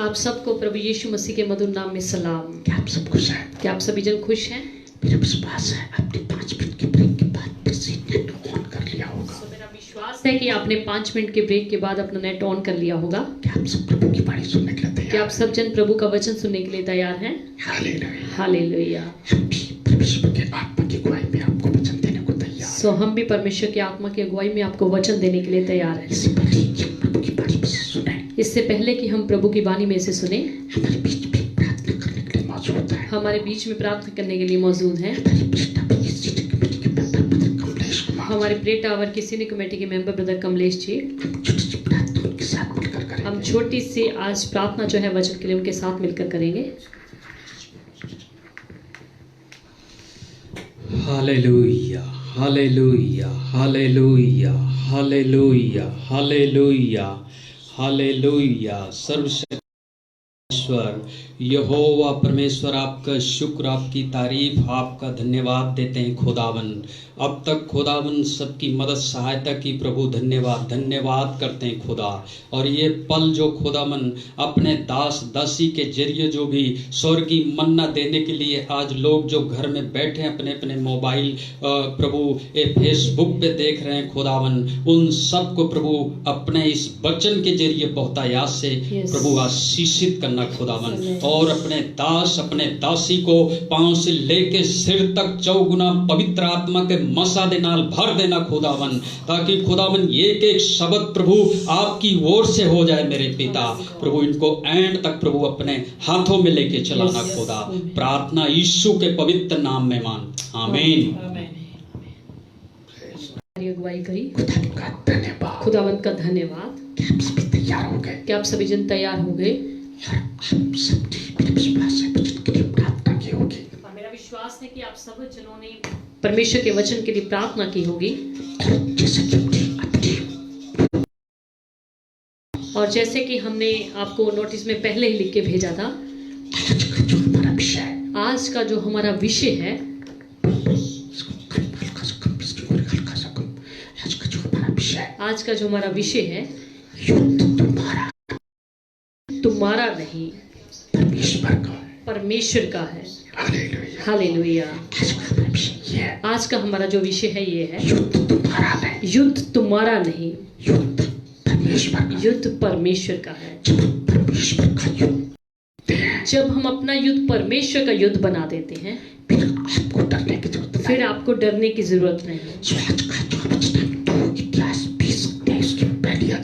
आप सबको प्रभु यीशु मसीह के मधुर नाम में सलाम। क्या आप सब खुश हैं? क्या आप सभी जन खुश हैं? मेरा विश्वास है आपने 5 मिनट के ब्रेक के बाद फिर से नेट ऑन कर लिया होगा। मेरा विश्वास है कि आपने 5 मिनट के ब्रेक के बाद अपना नेट ऑन कर लिया होगा। क्या आप सब प्रभु की वाणी सुनने के लिए तैयार हैं? क्या आप सब जन प्रभु का वचन सुनने के लिए तैयार हैं? हालेलुया। हालेलुया। हम भी परमेश्वर के आत्मा की अगुवाई में आपको वचन देने को तैयार हैं। सो हम भी परमेश्वर की आत्मा की अगुवाई में आपको वचन देने के लिए तैयार हैं। इससे पहले कि हम प्रभु की वाणी में से सुने, इससे पहले कि हम प्रभु की वाणी में से सुने, हमारे बीच में प्रार्थना करने के लिए मौजूद है। हमारे बीच में प्रार्थना करने के लिए मौजूद हैं हमारे प्रे टावर की सीनियर कमेटी के मेंबर ब्रदर कमलेश जी। हमारे प्रे टावर की सीनियर कमेटी के मेंबर ब्रदर कमलेश जी। हम छोटी सी प्रार्थना उनके साथ मिलकर करेंगे। हम छोटी सी आज प्रार्थना जो है वचन के लिए उनके साथ मिलकर करेंगे। Hallelujah, hallelujah, hallelujah, hallelujah, hallelujah, hallelujah. सर्वशक्तिमान यहोवा परमेश्वर आपका शुक्र, आपकी तारीफ, आपका धन्यवाद देते हैं खुदावन। अब तक खुदावन सबकी मदद सहायता की प्रभु धन्यवाद धन्यवाद करते हैं खुदा। और ये पल जो खुदावन अपने दास दासी के जरिए जो भी स्वर्गीय मन्ना देने के लिए आज लोग जो घर में बैठे हैं अपने अपने मोबाइल प्रभु ये फेसबुक पे देख रहे हैं खुदावन, उन सबको प्रभु अपने इस वचन के जरिए बहुतायात से प्रभु आशीषित करना खुदावन। और अपने दास अपने दासी को पांव से लेके सिर तक चौगुना पवित्र आत्मा के मसा दे नाल भर देना खुदावन, ताकि खुदावन एक एक शब्द प्रभु आपकी ओर से हो जाए मेरे पिता। प्रभु इनको एंड तक प्रभु अपने हाथों में लेके चलाना खुदा। प्रार्थना यीशु के पवित्र नाम में मान, आमीन। अगुवाई करी धन्यवाद, खुदावंत का धन्यवाद। क्या आप सभी तैयार हो गए? क्या आप सभी जन तैयार हो गए? हम सबकी मेरे विश्वास है वचन के लिए प्रार्थना की होगी। मेरा विश्वास है कि आप सब जनों ने परमेश्वर के वचन के लिए प्रार्थना की होगी। और जैसे कि हमने आपको नोटिस में पहले ही लिख के भेजा था, आज का जो हमारा विषय है, आज का जो हमारा विषय है, युद्ध तुम्हारा नहीं परमेश्वर का है। हालेलुया। आज का हमारा जो विषय है ये है, युद्ध तुम्हारा नहीं, युद्ध परमेश्वर का है। जब हम अपना युद्ध परमेश्वर का युद्ध बना देते हैं, फिर आपको डरने की जरूरत नहीं।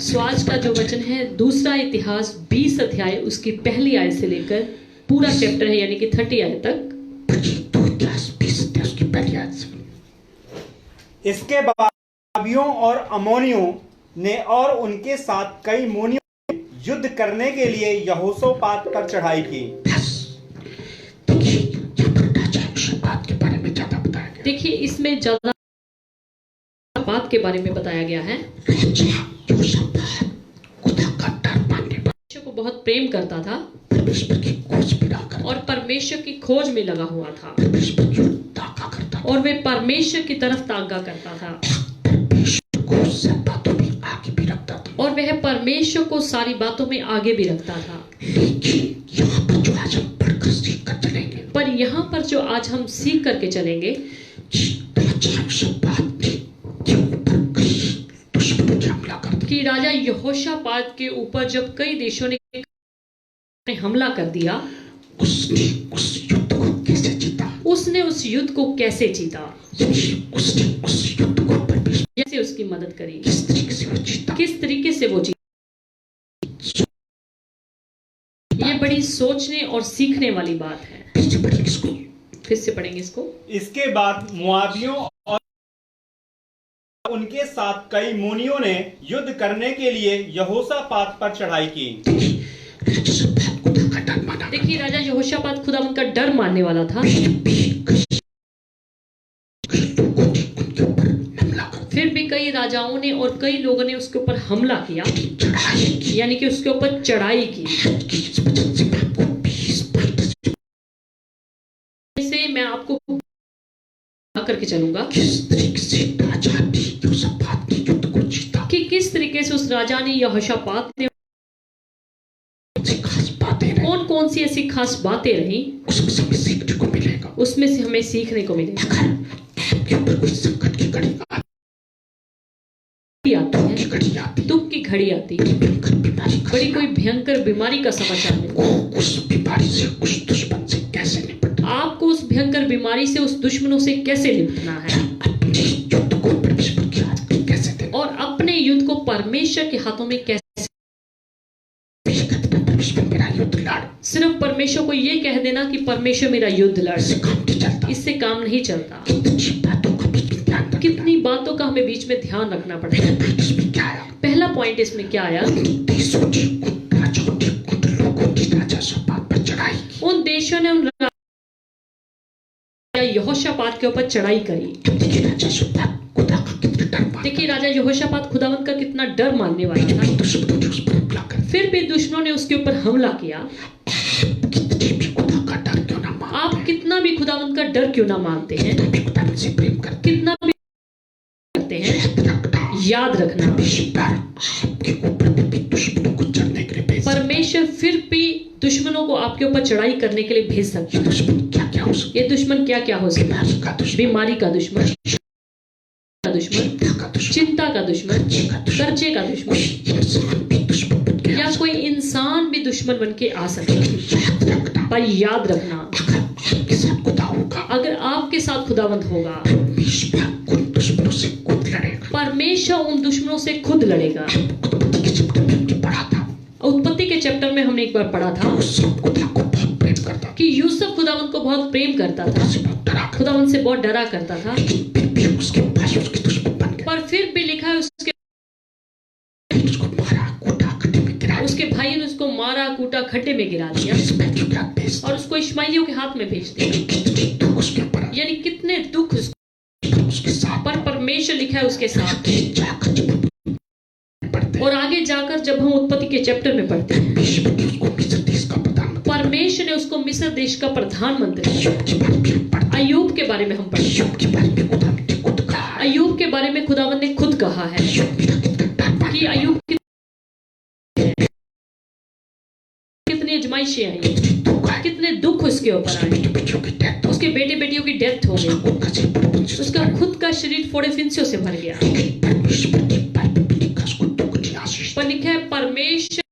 सो आज का जो वचन है दूसरा इतिहास 20 अध्याय उसकी पहली आयत से लेकर पूरा चैप्टर है, यानी कि 30 आयत तक। इसके बाद मोआबियों और अमोनियों ने और उनके साथ कई मोनियों ने युद्ध करने के लिए यहोशापात पर चढ़ाई की। देखिए इसमें ज्यादा बात के बारे में बताया गया है। को बहुत प्रेम करता था और परमेश्वर की खोज में लगा हुआ था और वे परमेश्वर की तरफ तांगा करता था और वह परमेश्वर को सारी बातों में आगे भी रखता था। पर यहाँ पर जो आज हम सीख करके चलेंगे, कि राजा यहोशापात के ऊपर जब कई देशों ने हमला कर दिया, उसने उस युद्ध को कैसे जीता? उसने उस युद्ध को कैसे जीता? उसने उस युद्ध को कैसे उसकी मदद करी? किस तरीके से वो जीता? किस तरीके से वो जीता? ये बड़ी सोचने और सीखने वाली बात है। फिर से पढ़ेंगे इसको। इसके बाद मोआबियों और उनके साथ कई मोनियों ने युद्ध करने के लिए यहोशापात पर चढ़ाई की। देखिए राजा यहोशापात खुदा उनका डर मानने वाला था, फिर भी कई राजाओं ने और कई लोगों ने उसके ऊपर हमला किया, यानी कि उसके ऊपर चढ़ाई की। से मैं आपको करके चलूंगा कि किस तरीके से उस राजा ने यहोशापात ने कौन कौन सी ऐसी खास बातें रही उसमें से हमें सीखने को मिलेगा। उसमें से हमें सीखने को मिलेगा। अगर आपके ऊपर कोई संकट की घड़ी आती घड़ी आती, दुख की घड़ी आती, भयंकर बीमारी का बड़ी कोई भयंकर बीमारी का समाचार मिलता, उस बीमारी से, उस दुश्मन से कैसे निपटना, आपको उस भयंकर बीमारी से, उस दुश्मनों से कैसे निपटना है, अपने युद्ध को परमेश्वर के हाथ में कैसे देना, और अपने युद्ध को परमेश्वर के हाथों में कैसे। परमेश्वर मेरा युद्ध लड़, सिर्फ परमेश्वर को ये कह देना कि परमेश्वर मेरा युद्ध लड़, इससे काम नहीं चलता। इससे काम नहीं चलता। कितनी बातों का बीच में ध्यान रखना। कितनी बातों का हमें बीच में ध्यान रखना पड़ता है। इसमें क्या आया? पहला पॉइंट इसमें क्या आया? देशों ने, उन राजाओं ने, उन लोगों की राजा शपात पर चढ़ाई की। उन देशों ने उन यहोशापात के ऊपर चढ़ाई करी। देखिए राजा शपात खुदा का कितना डर मानता। देखिए राजा यहोशापात खुदावंत का कितना डर मानने वाला था। दुश्मनों ने उस पर हमला कर, फिर भी दुश्मनों ने उसके ऊपर हमला किया। कितने भी खुदा का डर क्यों ना मानते, आप कितना भी खुदावंत का डर क्यों ना मानते हैं, कितना भी खुदा से प्रेम करते, कितना भी करते हैं, याद रखना परमेश्वर आपके ऊपर भी दुश्मनों को चढ़ने के लिए भेज सकता है। परमेश्वर फिर भी दुश्मनों को आपके ऊपर चढ़ाई करने के लिए भेज सकता ये है। दुश्मन क्या क्या हो सकता ये दुश्मन क्या क्या हो सकता है? है? का दुश्मन, बीमारी का दुश्मन, चिंता का दुश्मन, चिंता का दुश्मन, कर्जे का दुश्मन, इंसान भी दुश्मन बन के या कोई इंसान भी दुश्मन बन के आ सकता है। याद रखना, पर याद रखना, अगर आपके साथ खुदा होगा, अगर आपके साथ खुदावंत होगा, परमेश्वर उन दुश्मनों से खुद लड़ेगा। परमेश्वर उन दुश्मनों से खुद लड़ेगा। उत्पत्ति के चैप्टर में हमने पढ़ा था, उत्पत्ति के चैप्टर में हमने एक बार पढ़ा था यूसुफ खुदा को बहुत प्रेम करता था, कि यूसुफ खुदावंत को बहुत प्रेम करता था, उससे बहुत डरा करता, खुदावंत से बहुत डरा करता था। लेकिन फिर भी उसके भाई उसके दुश्मन बन गए। पर फिर भी लिखा है उसके उसको मारा, कूटा, खड्डे में गिरा दिया। उसके भाई ने उसको मारा, कूटा, खड्डे में गिरा दिया इस बैठियों के हाथ भेज और उसको इश्माइलियों के हाथ में भेज दिया। दिया। कितने दुख उसके ऊपर आए, यानी कितने दुख उसके साथ पर परमेश्वर लिखा है उसके साथ। जाकर जब पढ़ते हैं, और आगे जाकर जब हम उत्पत्ति के चैप्टर में पढ़ते हैं, परमेश्वर ने उसको मिस्र देश का प्रधानमंत्री, परमेश्वर ने उसको मिस्र देश का प्रधानमंत्री, अय्यूब के बारे में हम पढ़ते हैं। अय्यूब के बारे में हम पढ़ते हैं। अय्यूब के बारे में खुदा ने खुद कहा है, अय्यूब के बारे में खुदावंत ने खुद कहा है अय्यूब मेरा कितना डर मानता कि अय्यूब कितनी अजमाइशें आई, है, दुख आए, कितने दुख उसके ऊपर उसके आए, बेटे बेटियों की डेथ हो, उसके बेटे बेटियों की डेथ हो गई, उनका सिर पर पुंज से उसका खुद का शरीर फोड़े फिंसियों से भर गया। लेकिन परमेश्वर ने बाइबल में लिखा उसको दुगनी आशीष पर लिखा है परमेश्वर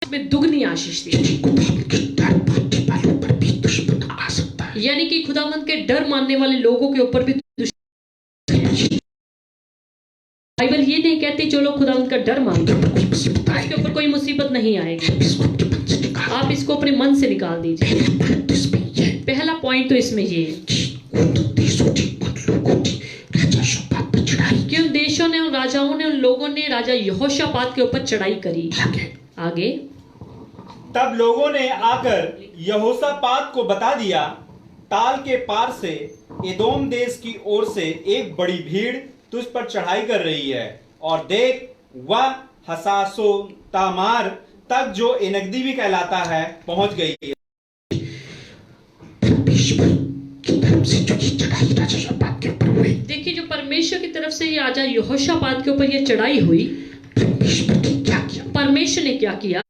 में दुगनी आशीष दी। दी। खुदा के डर मानने वालों पर भी दुश्मन आ सकता है। यानी कि खुदावंत के डर मानने वाले लोगों के ऊपर भी बाइबल ये नहीं कहती जो लोग खुदावंत का डर मानते हैं कोई मुसीबत उसके ऊपर कोई मुसीबत नहीं आएगी। इसको अपने मन से निकाल। आप इसको अपने मन से निकाल दीजिए। पहला पॉइंट तो इसमें ये पहला पॉइंट तो इसमें ये उन देशों ने, उन लोगों ने राजा शपात पर चढ़ाई कि उन देशों ने, उन राजाओं ने, उन लोगों ने राजा यहोशापात के ऊपर चढ़ाई करी। आगे तब लोगों ने आकर यहोशापात को बता दिया, ताल के पार से एदोम देश की ओर से एक बड़ी भीड़ तुझ पर चढ़ाई कर रही है, और देख वह हसासो तामार तक जो एनगदी भी कहलाता है पहुंच गई है। परमेश्वर की तरफ से जो ये चढ़ाई राजा शपात के ऊपर हुई, देखिए जो परमेश्वर की तरफ से ये राजा यहोशापात के ऊपर ये चढ़ाई हुई, परमेश्वर ने क्या किया? परमेश्वर ने क्या किया?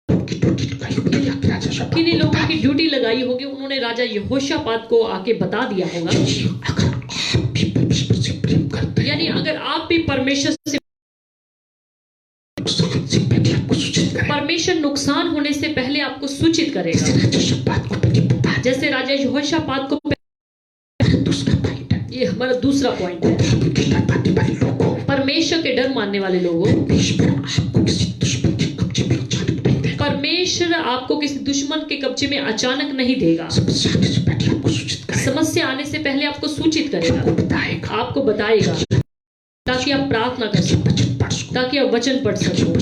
उनकी ड्यूटी लगाई होगी या राजा शपात किन्हीं को लोगों बता की ड्यूटी लगाई होगी, उन्होंने राजा यहोशापात को आके बता दिया होगा। कि अगर आप भी परमेश्वर से प्रेम करते हैं, यानी अगर आप भी परमेश्वर से, नुकसान से पहले आपको सूचित करें। परमेश्वर नुकसान होने से पहले आपको सूचित जैसे करेगा। राजा शपात को पहले बता दिया। जैसे राजा यहोशापात को, दूसरा पॉइंट है, ये हमारा दूसरा पॉइंट है। उनके डर मानने वाले लोगों, परमेश्वर के डर मानने वाले लोगों, परमेश्वर आपको किसी दुश्मन के कब्जे में अचानक नहीं देगा। परमेश्वर आपको किसी दुश्मन के कब्जे में अचानक नहीं देगा। समस्या आने से पहले आपको सूचित करेगा, समस्या आने से पहले आपको सूचित करेगा, आपको बताएगा, आपको बताएगा, ताकि आप प्रार्थना कर सको, वचन पढ़ सको, ताकि आप वचन पढ़ सको,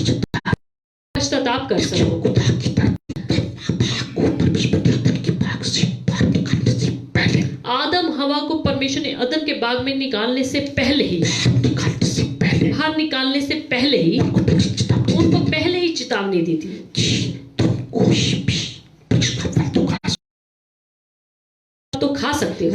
पश्चाताप कर सको। खुदा की तरफ को परमेश्वर के आदम के भाग से बाहर निकालने से पहले, आदम हवा को परमेश्वर ने अदन के बाग में निकालने से पहले ही, निकालने से पहले बाहर निकालने से पहले ही उनको पहले ही चेतावनी दी थी कि तुम कोई भी वृक्ष तो खा सकते हो,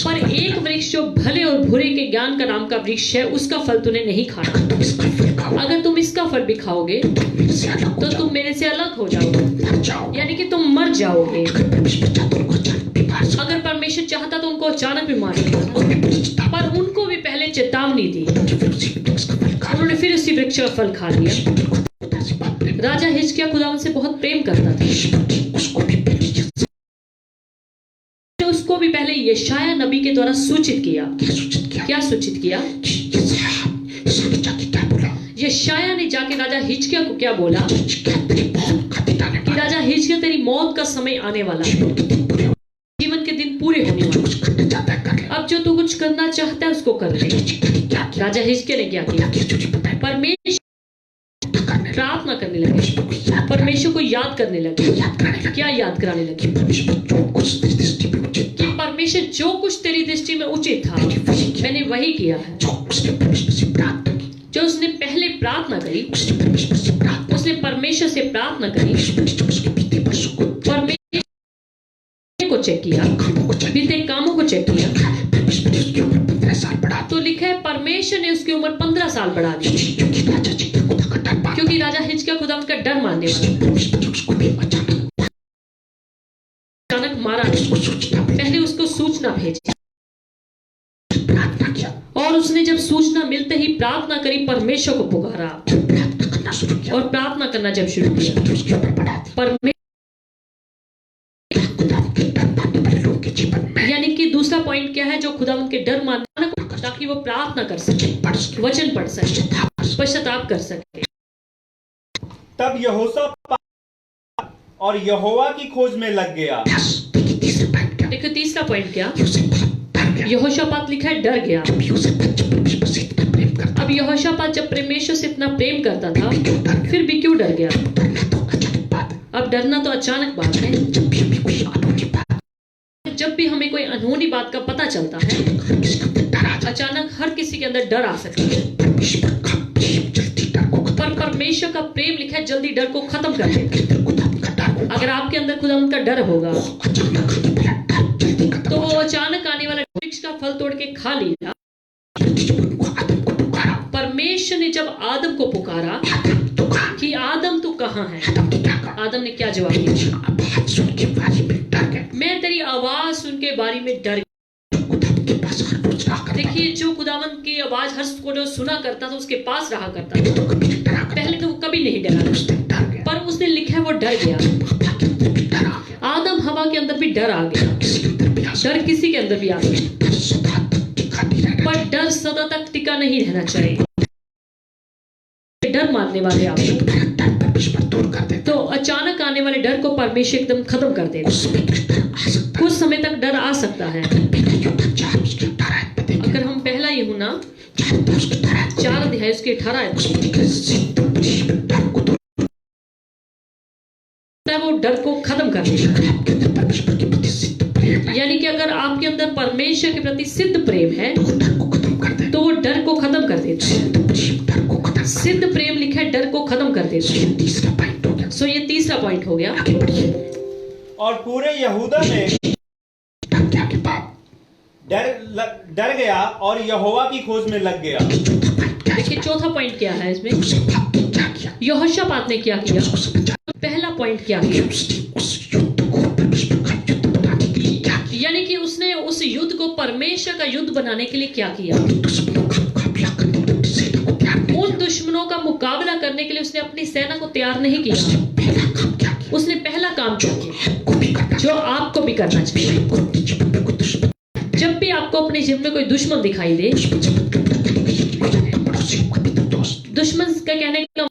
पर एक वृक्ष जो भले और बुरे के ज्ञान का नाम का वृक्ष है, उसका फल तूने नहीं खाना। तुम इसका फल खाओ, अगर तुम इसका फल भी खाओगे मेरे से अलग तो हो तुम मेरे से अलग हो जाओगे, मर जाओगे। यानी कि तुम मर जाओगे। अगर परमेश्वर चाहता उनको अचानक भी मार सकता, अगर परमेश्वर चाहता तो उनको अचानक भी मार सकता था, उन्हें पहले चेतावनी पर उनको भी पहले चेतावनी दी। दी, फिर उसी वृक्ष का फल खा उन्होंने फिर उसी वृक्ष का फल खा लिया। लिया। पिता से बाप ने राजा हिजकिय्याह खुदावन से बहुत प्रेम करता था। उसको भी पहले उसको भी पहले यशायाह नबी के द्वारा सूचित किया। क्या सूचित किया क्या सूचित किया? कि इसने जाके क्या बोला, यशायाह ने जाके राजा हिजकिय्याह को क्या बोला क्या तेरी बहुत खातिर आने कि वाला राजा हिजकिय्याह तेरी मौत का समय आने वाला है, जीवन के दिन पूरे हो, जीवन के दिन पूरे होने जो वाले। कुछ करना चाहता है कर ले। अब जो तू कुछ करना चाहता है उसको कर ले। क्या किया राजा हिजकिय्याह ने क्या किया? क्या चोरी बताया परमेश्वर करने प्रार्थना करने लगे, परमेश्वर को याद करने लगे। याद कराने लगा क्या याद कराने लगे? परमेश्वर जो कुछ तेरी दृष्टि में उचित कि परमेश्वर जो कुछ तेरी दृष्टि में उचित था मैंने वही किया है। जो उसने परमेश्वर से प्रार्थना की, जो उसने पहले प्रार्थना करी, उसने परमेश्वर से प्रार्थना उसने परमेश्वर से प्रार्थना करी, परमेश्वर ने जो उसके बीते वर्षों को परमेश्वर को चेक किया, कामों को चाहिए, बीते कामों को चेक किया, परमेश्वर ने उसकी उम्र 15 साल बढ़ा तो लिखा है परमेश्वर ने उसकी उम्र 15 साल बढ़ा दी, दी, क्योंकि राजा जी का खुदा का डर पाता, क्योंकि राजा हिजकिय्याह खुदा का डर मानने वाला इसलिए परमेश्वर ने उसको भी अचानक मारा नहीं। उसको सूचना भेजी, पहले उसको सूचना भेजी प्रार्थना किया, और उसने जब सूचना मिलते ही प्रार्थना करी, परमेश्वर को पुकारा जब प्रार्थना करना शुरू किया, और प्रार्थना करना जब शुरू किया, परमेश्वर ने उसकी उम्र बढ़ा दी। परमेश्वर खुदा के डर पाने वाले लोगों के जीवन में यानी कि दूसरा पॉइंट क्या है? जो खुदा उनके डर मानना, ताकि वो प्रार्थना कर सके, पढ़ सके, वचन पढ़ सके, पश्चाताप कर सके। पश्चाताप कर सके। तब यहोशापात और यहोवा की खोज में लग गया। यस, देखिए तीसरे पॉइंट क्या, देखो तीसरा पॉइंट क्या? यूसुफ डर गया। यहोशापात लिखा है डर गया। जब यूसुफ जब परमेश्वर से इतना प्रेम करता, अब यहोशापात जब परमेश्वर से इतना प्रेम करता था फिर क्यों डर गया? फिर भी क्यों डर गया? डरना तो अचानक बात है। अब डरना तो अचानक बात है। जब भी हमें कोई अनहोनी बात, जब भी हमें कोई अनहोनी बात का पता चलता है, हर किसी के अंदर डर आ जाता अचानक हर किसी के अंदर डर आ सकता है। है। परमेश्वर का प्रेम जल्दी डर को खत्म पर परमेश्वर का प्रेम लिखा है जल्दी डर को खत्म कर देता है। कर, खुदा का डर होगा, अगर आपके अंदर खुदा उनका डर होगा अचानक आने वाला डर जल्दी खत्म तो हो वो अचानक आने वाला वृक्ष का फल तोड़ के खा लिया। जाएगा। जब उनको आदम को पुकारा, परमेश्वर ने जब आदम को पुकारा आदम तो कहा, कि आदम तू कहाँ है, आदम ने क्या कहा? आदम ने क्या जवाब दिया? बात सुन के बारी में डर गए। मैं तेरी आवाज सुन के बारी में डर गया। खुदा के पास हर रोज रहा करता देखिए जो खुदावन की आवाज हर को जो सुना करता था उसके पास रहा करता था, था। तो कभी नहीं डरा करता, पहले तो वो कभी नहीं डरा, उस दिन डर गया। पर उसने लिखा है वो डर गया। बाबा के अंदर भी डर आ गया, आदम हवा के अंदर भी डर आ गया। किसी के अंदर भी आ सकता डर किसी के अंदर भी आ गया, है। डर सदा तक टिका नहीं रहना पर डर सदा तक टिका नहीं रहना चाहिए। डर मानने वाले आप चाहिए। डर परमेश्वर दूर कर देता तो अचानक आने वाले डर को परमेश्वर एकदम खत्म कर देगा। है। उसमें डर आ सकता कुछ समय तक डर आ सकता है। है। पहले यूदा 4 उसके 18 पे देखें, अगर हम पहला ही हूं ना 4 उसके 18 को 4 अध्याय उसके 18 उसमें लिखा सिद्ध प्रेम डर को दूर वो डर को खत्म कर देगा। अगर आपके अंदर परमेश्वर के प्रति सिद्ध प्रेम है, यानी कि अगर आपके अंदर परमेश्वर के प्रति सिद्ध प्रेम है तो वो डर को खत्म कर देता तो वो डर को खत्म कर देता है। है। सिद्ध प्रेम डर को खत्म कर सिद्ध प्रेम लिखा है डर को खत्म कर देता है। ये तीसरा पॉइंट हो गया। सो ये तीसरा पॉइंट हो गया। आगे बढ़िए। और पूरे यहूदा में डर क्या के बाद डर गया और यहोवा की खोज में लग गया। चौथा पॉइंट क्या है? देखिए चौथा पॉइंट क्या है इसमें? यूसुफ ने क्या किया? यहोशापात ने क्या किया? उसको समझा पहला पॉइंट क्या किया? उसने उस युद्ध को परमेश्वर का युद्ध बनाने के लिए क्या किया? यानी कि उसने उस युद्ध को परमेश्वर का युद्ध बनाने के लिए क्या किया? दुश्मनों का मुकाबला करने के लिए सेना को तैयार नहीं उन दुश्मनों का मुकाबला करने के लिए उसने अपनी सेना को तैयार नहीं किया। उसने पहला काम क्या किया? उसने पहला काम क्या किया आपको भी करना जो आपको भी करना चाहिए। को अपने जीवन में कोई दुश्मन जब भी आपको अपने जीवन में कोई दुश्मन दिखाई दे, दुश्मन से मुकाबला करने के लिए पड़ोसी को भी तो दोस्त, दुश्मन का कहने का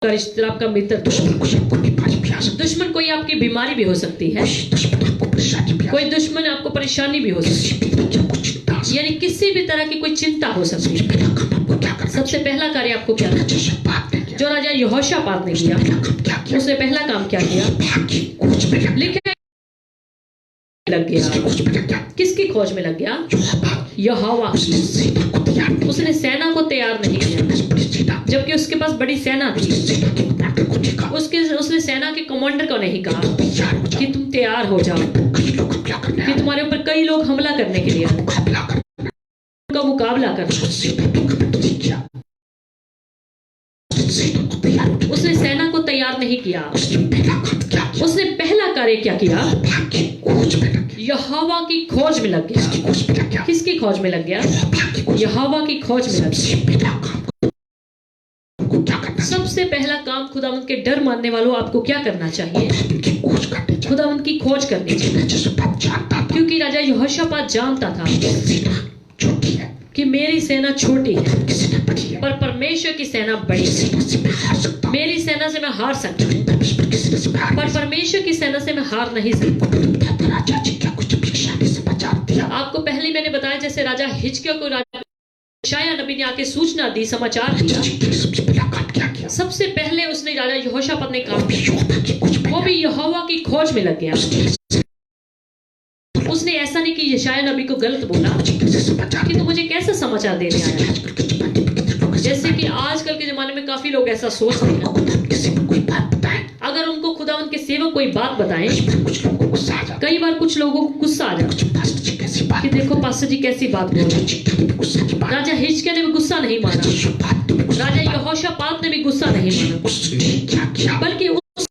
रिश्तेदार, आपका मित्र, दुश्मन को आपको बीमारी भी आ सकती दुश्मन कोई आपकी बीमारी भी हो सकती है, है, दुश्मन आपको परेशानी भी आ कोई दुश्मन आपको परेशानी भी हो सकती किसी भी तरह की आपको चिंता आ है, सकती यानी किसी भी तरह की कोई चिंता हो सकती है। है। पहला काम आपको क्या करना सबसे पहला कार्य आपको क्या करना? जैसे बात नहीं किया, जो राजा यहोशापात ने किया, पहला काम क्या किया? उसने पहला काम क्या किया? भागी खोज में लग लिखा है लग इसकी गया। खोज में लग गया। किसकी खोज में लग गया? जो भाग यहोवा। उसने सेना को तैयार नहीं उसने सेना को तैयार नहीं किया, किया। बड़ी सेना जबकि उसके पास बड़ी सेना थी। सेना के कमांडर को देखा, उसने सेना के कमांडर को नहीं कहा तैयार हो कि जाओ, तुम तैयार हो जाओ, कई लोग हमला करने कि आए, तुम्हारे ऊपर कई लोग हमला करने के लिए आए, मुकाबला कर उनका मुकाबला कर। उसको सेना ने कमेंट नहीं किया। सेना को तैयार नहीं उसने सेना को तैयार नहीं किया। उसने पहला काम क्या किया? उसने पहला कार्य क्या किया? यहोवा की खोज में लग गया। यहोवा की खोज में लग किसकी गया। खोज में लग गया? किसकी खोज में लग गया? यहोवा की खोज। यहोवा की खोज में लग गया। सबसे पहला काम को क्या करना चाहिए? सबसे पहला काम खुदावंत के डर मानने वालों आपको क्या करना चाहिए? उनकी खोज करनी चाहिए। खुदावंत की खोज करनी चाहिए। यहोशापात जानता था क्योंकि राजा यहोशापात जानता था कि सेना छोटी है, कि मेरी सेना छोटी है की सेना बड़ी है, पर परमेश्वर की सेना बड़ी इस है। सेना से मैं हार सकता हूँ, मेरी सेना से मैं हार सकता हूँ परमेश्वर की सेना से मैं हार पर नहीं परमेश्वर की सेना से मैं हार नहीं सकता। सकता। तो राजा जी क्या कुछ भिक्षा ने समाचार दिया? आपको पहले मैंने बताया जैसे राजा हिजकिय्याह को राजा यशायाह नबी ने आके सूचना दी, समाचार राजा दिया। जी ने सबसे पहला काम क्या किया? सबसे पहले उसने राजा यहोशापात ने काम भी किया, यहोवा की खोज में वो भी यहोवा की खोज में लग गया। उसने उसने ऐसा नहीं कि यशायाह नबी को गलत बोला मुझे कैसे समाचार कि तू मुझे कैसे समाचार देने आया। आजकल के जमाने में कितने लोग ऐसे जैसे कि आजकल के जमाने में काफी लोग ऐसा सोचते हैं, खुदा किसी को कोई बात बताए, अगर उनको खुदावंत के सेवक कोई बात बताएं, इस पर कुछ लोगों को गुस्सा आ जाता कई बार कुछ लोगों को गुस्सा आ जाता है। पास्टर जी कैसी बात कि देखो पास्टर जी कैसी बात बोल रहे हैं। चिट्ठी में गुस्सा की बात, राजा हिजकिय्याह ने भी गुस्सा नहीं माना, यहोशापात ने भी गुस्सा राजा की बात। यहोशापात ने भी गुस्सा नहीं माना, उसने क्या किया? बल्कि उस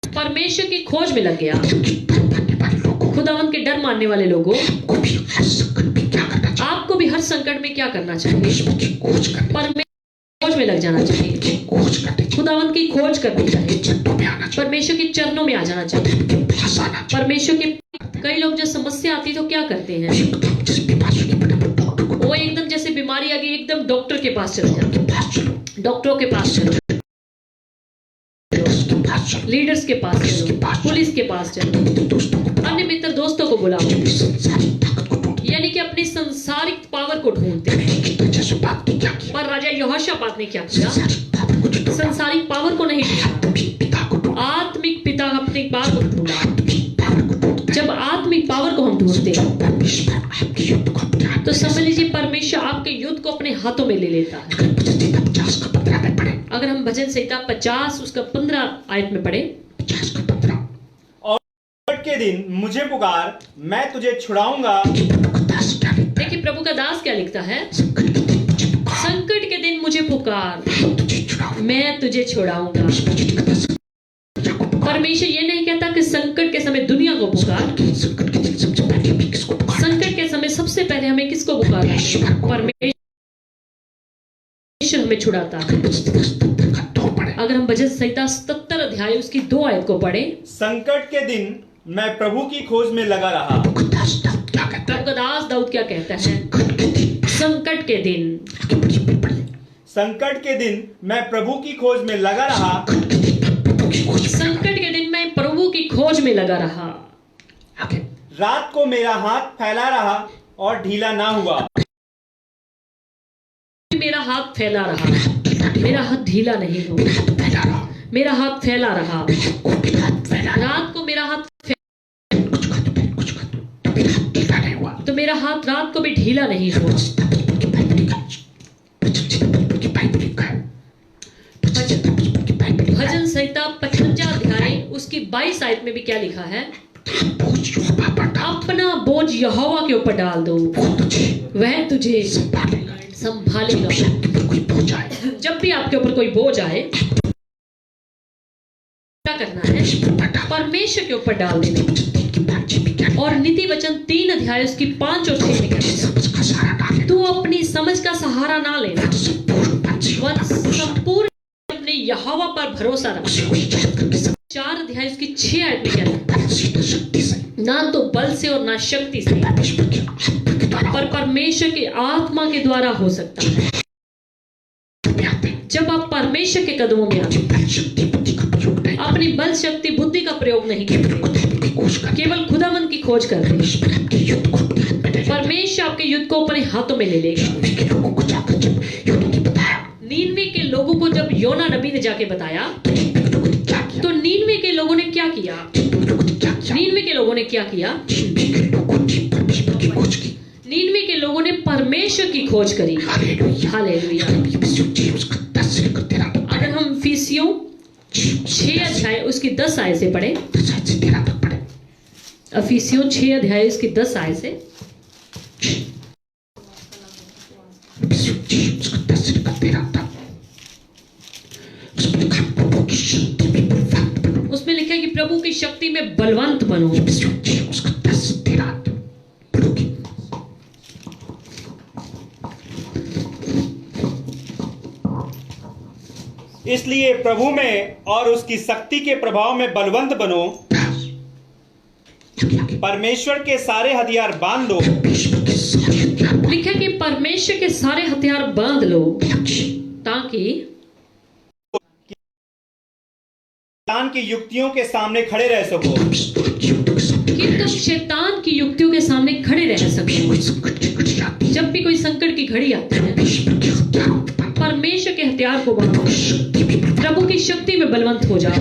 परमेश्वर की खोज में लग गया। कि डर मानने वाले लोगों खुदावंत के डर मानने वाले लोगों, को भी हर संकट में क्या करना चाहिए? आपको भी हर संकट में क्या करना चाहिए? परमेश्वर की खोज करनी, परमेश्वर की खोज में लग जाना चाहिए। की खोज करनी चाहिए, खुदावंत की खोज करनी चाहिए। चट्टों में आना चाहिए, परमेश्वर के चरणों में आ जाना चाहिए। उनके पास आना चाहिए। परमेश्वर के कई लोग जब समस्या आती तो क्या करते हैं? एकदम जिस बीमारी के बड़े बड़े डॉक्टर को वो एकदम जैसे बीमारी आ गई एकदम डॉक्टर के पास चले जाते के पास चलो, हैं, डॉक्टरों के पास चलो, उसके पास चलो, लीडर्स के पास चलो, पुलिस के पास चलो, अपने दोस्तों को अन्य मित्र दोस्तों को बुलाओ, अपनी संसारिक ताकत को ढूंढ यानी कि अपनी संसारिक पावर को ढूंढते हैं। की यहोशापात ने क्या किया? पर राजा यहोशापात ने क्या किया? संसारिक पावर को ढूंढा, संसारिक पावर को नहीं ढूंढा, आत्मिक पिता को ढूंढा, आत्मिक पिता अपनी पावर को ढूंढा। आत्मिक पावर को ढूंढते जब आत्मिक पावर को हम ढूंढते हैं, हैं परमेश्वर आपके युद्ध को अपने हाथ तो समझ लीजिए परमेश्वर आपके युद्ध को अपने हाथों में ले लेता है। में 50 का 15 में पढ़े, अगर हम भजन संहिता 50 उसका 15 आयत में पढ़े, 50 का 15, और संकट के दिन मुझे पुकार, मैं तुझे छुड़ाऊंगा। प्रभु का दास क्या लिखता है? देखिए प्रभु का दास क्या लिखता है? संकट के दिन मुझे पुकार, संकट के दिन मुझे पुकार, मैं तुझे छुड़ाऊंगा। मैं तुझे छुड़ाऊंगा। परमेश्वर जी ने कहा, परमेश्वर ये नहीं कहता कि संकट के समय दुनिया को पुकार, संकट के दिन सबसे पहले हमें किसको पुकारना है? संकट के समय सबसे पहले हमें किसको पुकारना है? परमेश्वर हमें छुड़ाता है। बचते 77 का 2 पढ़े, अगर हम भजन संहिता 77 अध्याय उसकी 2 आयत को पढ़े, संकट के दिन मैं प्रभु की खोज में लगा रहा। प्रभु का दास दाऊद क्या कहता है? प्रभु का दास दाऊद क्या कहता है? संकट के दिन, संकट के दिन, आगे बढ़िए, फिर पढ़िए। संकट के दिन मैं प्रभु की खोज में लगा रहा। संकट के दिन मैं प्रभु की खोज में, संकट के दिन मैं प्रभु की खोज में लगा रहा। आगे रात को मेरा हाथ फैला रहा और ढीला ना हुआ। मेरा हाथ फैला रहा, मेरा हाथ ढीला नहीं हो, हाथ फैला रहा, मेरा हाथ फैला रहा। को भी हाथ फैला रहा, रात को मेरा हाथ कुछ कर दो, कुछ कर दो, तो मेरा हाथ ढीला नहीं हुआ। तो मेरा हाथ रात को भी ढीला नहीं हुआ। बचपन की बाइबल का, बचपन की बाइबल का, बचपन की बाइबल का, भजन संहिता 55 अध्याय उसकी 22 आयत में भी क्या लिखा है? बोझ यहोवा पर डाल, अपना बोझ यहोवा के ऊपर डाल दो, वो तुझे वह तुझे संभालेगा। संभालेगा। जब आपके ऊपर कोई बोझ आए, जब भी आपके ऊपर कोई बोझ आए क्या करना है? परमेश्वर पर डाल। परमेश्वर के ऊपर डाल देना। वचन 3 की 5 में क्या और नीति वचन 3 अध्याय उसकी 5 और 6 में क्या लिखा? समझ का सहारा डाले, तू अपनी समझ का सहारा ना लेना, संपूर्ण बात से वह संपूर्ण अपने यहोवा पर भरोसा रख। उसे वही याद करके सब 4 अध्याय उसकी 6 आयत में क्या लिखा? परमेश्वर शक्ति से, ना तो बल से और ना शक्ति से, परमेश्वर की आत्मा के द्वारा पर परमेश्वर की आत्मा के द्वारा हो सकता है। में आते हैं। जब आप परमेश्वर के कदमों में आते बल शक्ति बुद्धि का प्रयोग नहीं, हैं, अपनी बल शक्ति बुद्धि का प्रयोग नहीं करते, केवल खुदावन की खोज कर, केवल खुदावंत की खोज करते हैं। परमेश्वर आपके युद्ध को अपने हाथ में ले लेगा। परमेश्वर आपके युद्ध को अपने हाथों में ले लेगा। नीनवे के लोगों को जाकर जब योना ने बताया, नीनवे के लोगों को जब योना नबी ने जाके बताया तो नीनवे के लोगों ने क्या किया? तो नीनवे के लोगों ने क्या किया? नीनवे के लोगों ने क्या किया? नीनवे के लोगों ने क्या किया? नीनवे के लोगों ने परमेश्वर की खोज की। नीनवे के लोगों ने परमेश्वर की खोज करी। हालेलुया। हालेलुया। हम इफिसियों 6 उसका 10 से लेकर 13 तक अगर हम फीसियों 6 अध्याय उसकी 10 आयत से पढ़े, 10 से 13 तक पढ़े। अफिसियों 6 अध्याय उसकी 10 आयत से, इफिसियों 6 उसका 10 से लेकर 13 तक। प्रभु की शक्ति में बलवंत बनो। ये विश्व जी उसका 10-13 पढ़ोगे। इसलिए प्रभु में और उसकी शक्ति के प्रभाव में बलवंत बनो। परमेश्वर के सारे हथियार बांध लो। लिखा कि परमेश्वर के सारे हथियार बांध लो ताकि शैतान की युक्तियों के सामने खड़े रह सको। कि तुम शैतान की युक्तियों के सामने खड़े रह सको। जब भी कोई संकट की घड़ी आती है, परमेश्वर के हथियार को बांधो, प्रभु की शक्ति में बलवंत हो जाओ।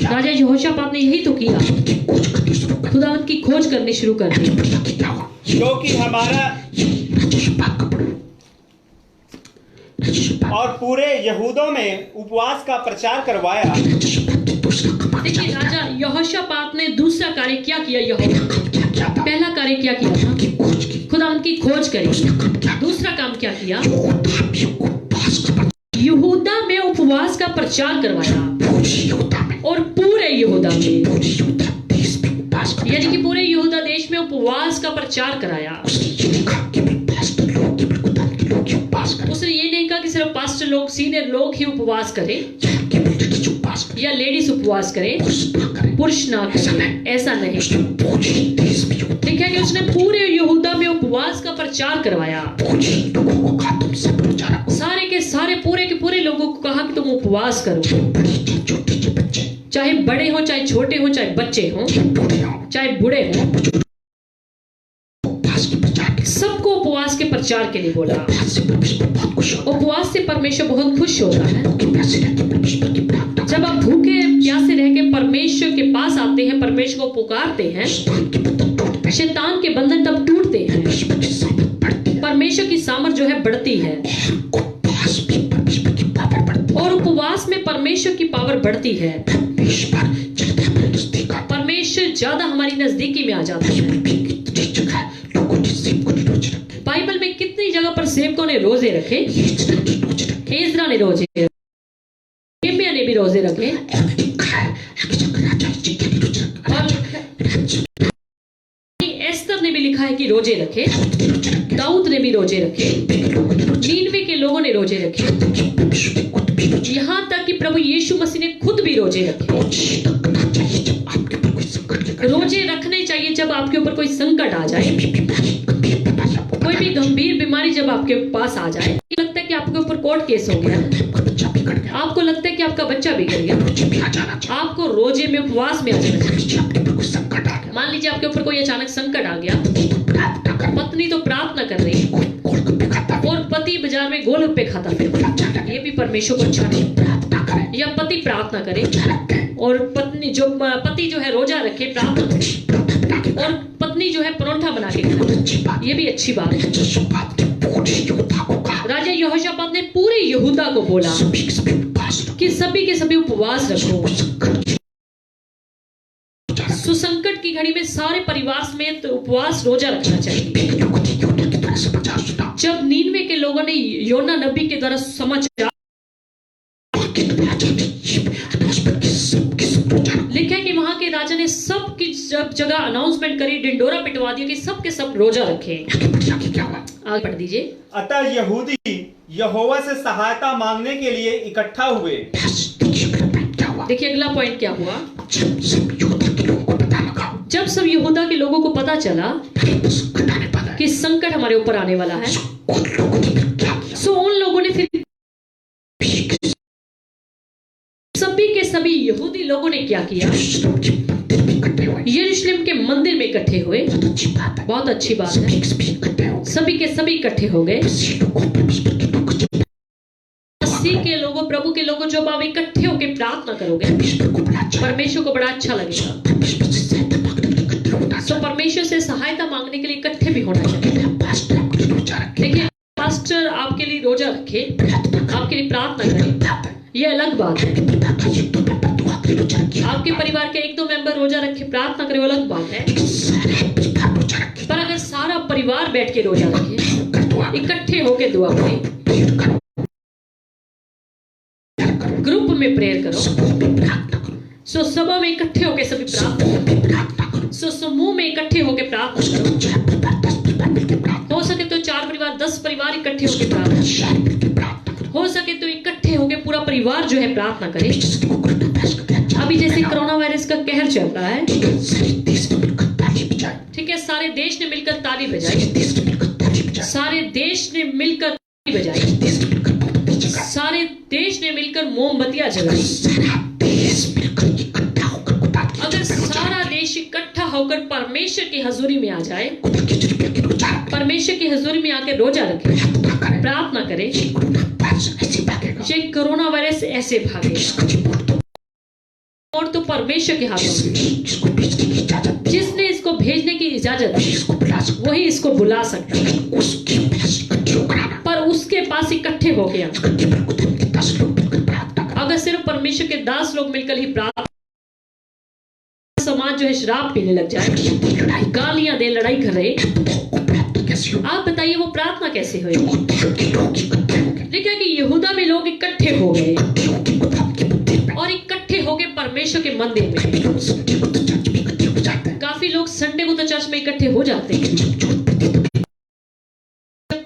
राजा यहोशापात ने यही तो किया, खुदावंत की खोज करनी शुरू कर दी। क्योंकि हमारा और पूरे यहूदों में उपवास का प्रचार करवाया। देखिए राजा यहोशापात ने दूसरा कार्य क्या किया। पहला कार्य क्या किया था? खुदावंत की खोज करी। दूसरा काम क्या किया? यहूदा में उपवास का प्रचार करवाया और पूरे यहूदा में, यानी कि पूरे यहूदा देश में उपवास का प्रचार कराया। उसने ये नहीं कहा कि सिर्फ पास्टर लोग, सीनियर लोग ही उपवास करें या लेडीज उपवास करें, पुरुष ना करें, ऐसा नहीं। देखा कि उसने पूरे यहूदा में उपवास का प्रचार करवाया। सारे के सारे, पूरे के पूरे लोगों को कहा कि तुम उपवास करो, चाहे बड़े हो, चाहे छोटे हो, चाहे बच्चे हो, चाहे बूढ़े हो, सबको उपवास के प्रचार के लिए बोला। उपवास से परमेश्वर बहुत खुश होता है। जब आप भूखे प्यासे रह के परमेश्वर के पास आते हैं, परमेश्वर को पुकारते हैं, शैतान के बंधन तब टूटते हैं, परमेश्वर की सामर्थ जो है बढ़ती है और उपवास में परमेश्वर की पावर बढ़ती है। परमेश्वर ज्यादा हमारी नजदीकी में आ जाता है। बाइबल में कितनी जगह पर सेवकों ने रोजे रखे। एजरा ने रोजे रखे, नेहमिया ने भी रोजे रखे, एस्तर ने भी लिखा है कि रोजे रखे, दाऊद ने भी रोजे रखे, नीनवे के लोगों ने रोजे रखे, यहाँ तक कि प्रभु यीशु मसीह ने खुद भी रोजे रखे। रोजे रखने चाहिए जब आपके ऊपर कोई संकट आ जाए, कोई भी गंभीर बीमारी जब आपके पास आ जाए, लगता है कि आपके ऊपर कोर्ट केस हो गया, आपको लगता है कि आपका बच्चा बिगड़ गया, आपको रोजे में, उपवास में आ जाना चाहिए। मान लीजिए आपके ऊपर कोई अचानक संकट आ गया, पत्नी तो प्रार्थना कर रही है और पति बाजार में गोलगप्पे खाता है, ये भी परमेश्वर को अच्छा नहीं। या पति प्रार्थना करे और पति जो है रोजा रखे, प्रार्थना करे, और पत्नी जो है परोठा बना के खाए, ये भी अच्छी बात है। राजा यहोशापात ने पूरे यहूदा को बोला कि सभी के सभी उपवास रखो। सुसंकट की घड़ी में सारे परिवार समेत उपवास रोजा रखना चाहिए। जब नीनवे के लोगों ने योना नबी के द्वारा समाचार लिखा कि वहां के राजा ने सब की जगह अनाउंसमेंट करी, डिंडोरा पिटवा दिया कि सब के सब रोजा रखें। आगे पढ़ दीजिए। अतः यहूदी यहोवा से सहायता मांगने के लिए इकट्ठा हुए। देखिए अगला पॉइंट क्या हुआ। जब सब यहूदा के लोगों को पता चला कि संकट हमारे ऊपर आने वाला है, सो उन लोगों ने फिर सभी के सभी यहूदी लोगों ने क्या किया, यरूशलेम के मंदिर में इकट्ठे हुए। बहुत अच्छी बात है, सभी के सभी इकट्ठे हो गए। मसीह के लोगों, प्रभु के लोगों, जब आप इकट्ठे होकर प्रार्थना करोगे, परमेश्वर को बड़ा अच्छा लगेगा। तो परमेश्वर से सहायता मांगने के लिए इकट्ठे भी होना चाहिए। देखिए पास्टर आपके लिए रोजा रखे, आपके लिए प्रार्थना करे, ये अलग बात है। आपके परिवार के एक दो मेंबर रोजा रखे, प्रार्थना करे, वो अलग बात है। पर अगर सारा परिवार बैठ के रोजा रखे, इकट्ठे होकर दुआ करे, ग्रुप में प्रेयर करो, सो सभा में इकट्ठे होकर सभी प्रार्थना समूह में प्रार्थना करो। सो समूह में इकट्ठे होकर प्रार्थना उसके करो। 4 परिवार 10 परिवार मिलकर प्रार्थना हो सके तो 4 परिवार 10 परिवार इकट्ठे होकर करो। प्रार्थना शहर मिलकर प्रार्थना करो। हो सके तो इकट्ठे होकर पूरा परिवार जो है प्रार्थना करे। जिस देखो कोरोना वायरस का क्या चल अभी जैसे रहा है। कोरोना वायरस का कहर चल रहा है, ठीक है, सारे देश ने मिलकर ताली बजाई। ठीक है, सारे देश ने मिलकर ताली सारे बजाई। देश ने मिलकर ताली बजाई। सारे देश ने मिलकर ताली बजाई। देश ने मिलकर मोमबत्ती जगाई। सारे देश ने मिलकर मोमबत्तियां जलाई। सारा देश मिलकर इकट्ठा होकर खुदा की अगर हजूरी में सारा देश इकट्ठा होकर परमेश्वर की हजूरी में आ जाए, खुदा की हजूरी में रोजा रखे, परमेश्वर की हजूरी में आकर रोजा रखे, प्रार्थना करें। प्रार्थना करे, ये कोरोना वायरस ऐसे भागेगा। ये कोरोना वायरस ऐसे भागेगा। इसका रिपोर्ट तो और तो परमेश्वर के हाथों में, जिसको भेजने की इजाजत दी, जिसने इसको भेजने की इजाजत दी, इसको बुला सकता वही इसको बुला सकता है। है। उसके पास इकट्ठे होकर आना। पर उसके पास इकट्ठे हो गया। अगर केवल खुदा के 10 लोग मिलकर प्रार्थना करें, अगर सिर्फ परमेश्वर के 10 लोग मिलकर ही प्रार्थना, समाज जो है शराब पीने लग जाए, लड़ाई गालियां दे, लड़ाई कर रहे, वो प्रार्थना कैसे हो? आप बताइए वो प्रार्थना कैसे हुई? खुदा के लोग इकट्ठे हो गए। लिखा है कि यहूदा में लोग इकट्ठे हो गए इकट्ठे होकर खुदा के मंदिर में। और इकट्ठे हो गए परमेश्वर के मंदिर में। काफी लोग संडे को तो चर्च में इकट्ठे हो जाते हैं। काफी लोग संडे को तो चर्च में इकट्ठे हो जाते हैं, जब जरूरत पड़ती है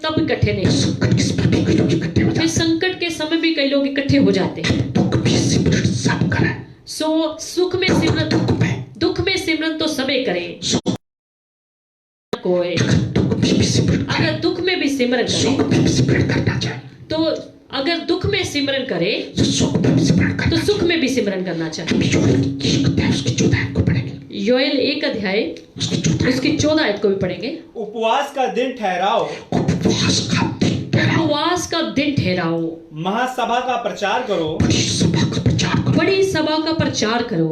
तब इकट्ठे नहीं। संकट के समय भी कई लोग इकट्ठे हो फिर जाते संकट के समय भी कई लोग इकट्ठे हो जाते हैं। हैं। दुख भी सिमरन सब करें। सो सुख में सिमरन, दुख में दुख में सिमरन तो सबे करें। कोई दुख में भी सिमरन करें। अगर दुख में भी सिमरन करे, सुख में भी सिमरन करना चाहिए। तो अगर दुख में सिमरन करे तो सुख में भी सिमरन तो करना सुख में भी सिमरन करना चाहिए। चाहिए। योएल 1 अध्याय उसकी 14 आयत को पढ़ेंगे। योएल 1 अध्याय उसकी 14 आयत उसकी 14 आयत को भी पढ़ेंगे। उपवास का दिन ठहराओ, उपवास का दिन ठहराओ। उपवास का दिन ठहराओ, महासभा का प्रचार करो, बड़ी सभा का प्रचार करो। बड़ी सभा का प्रचार करो,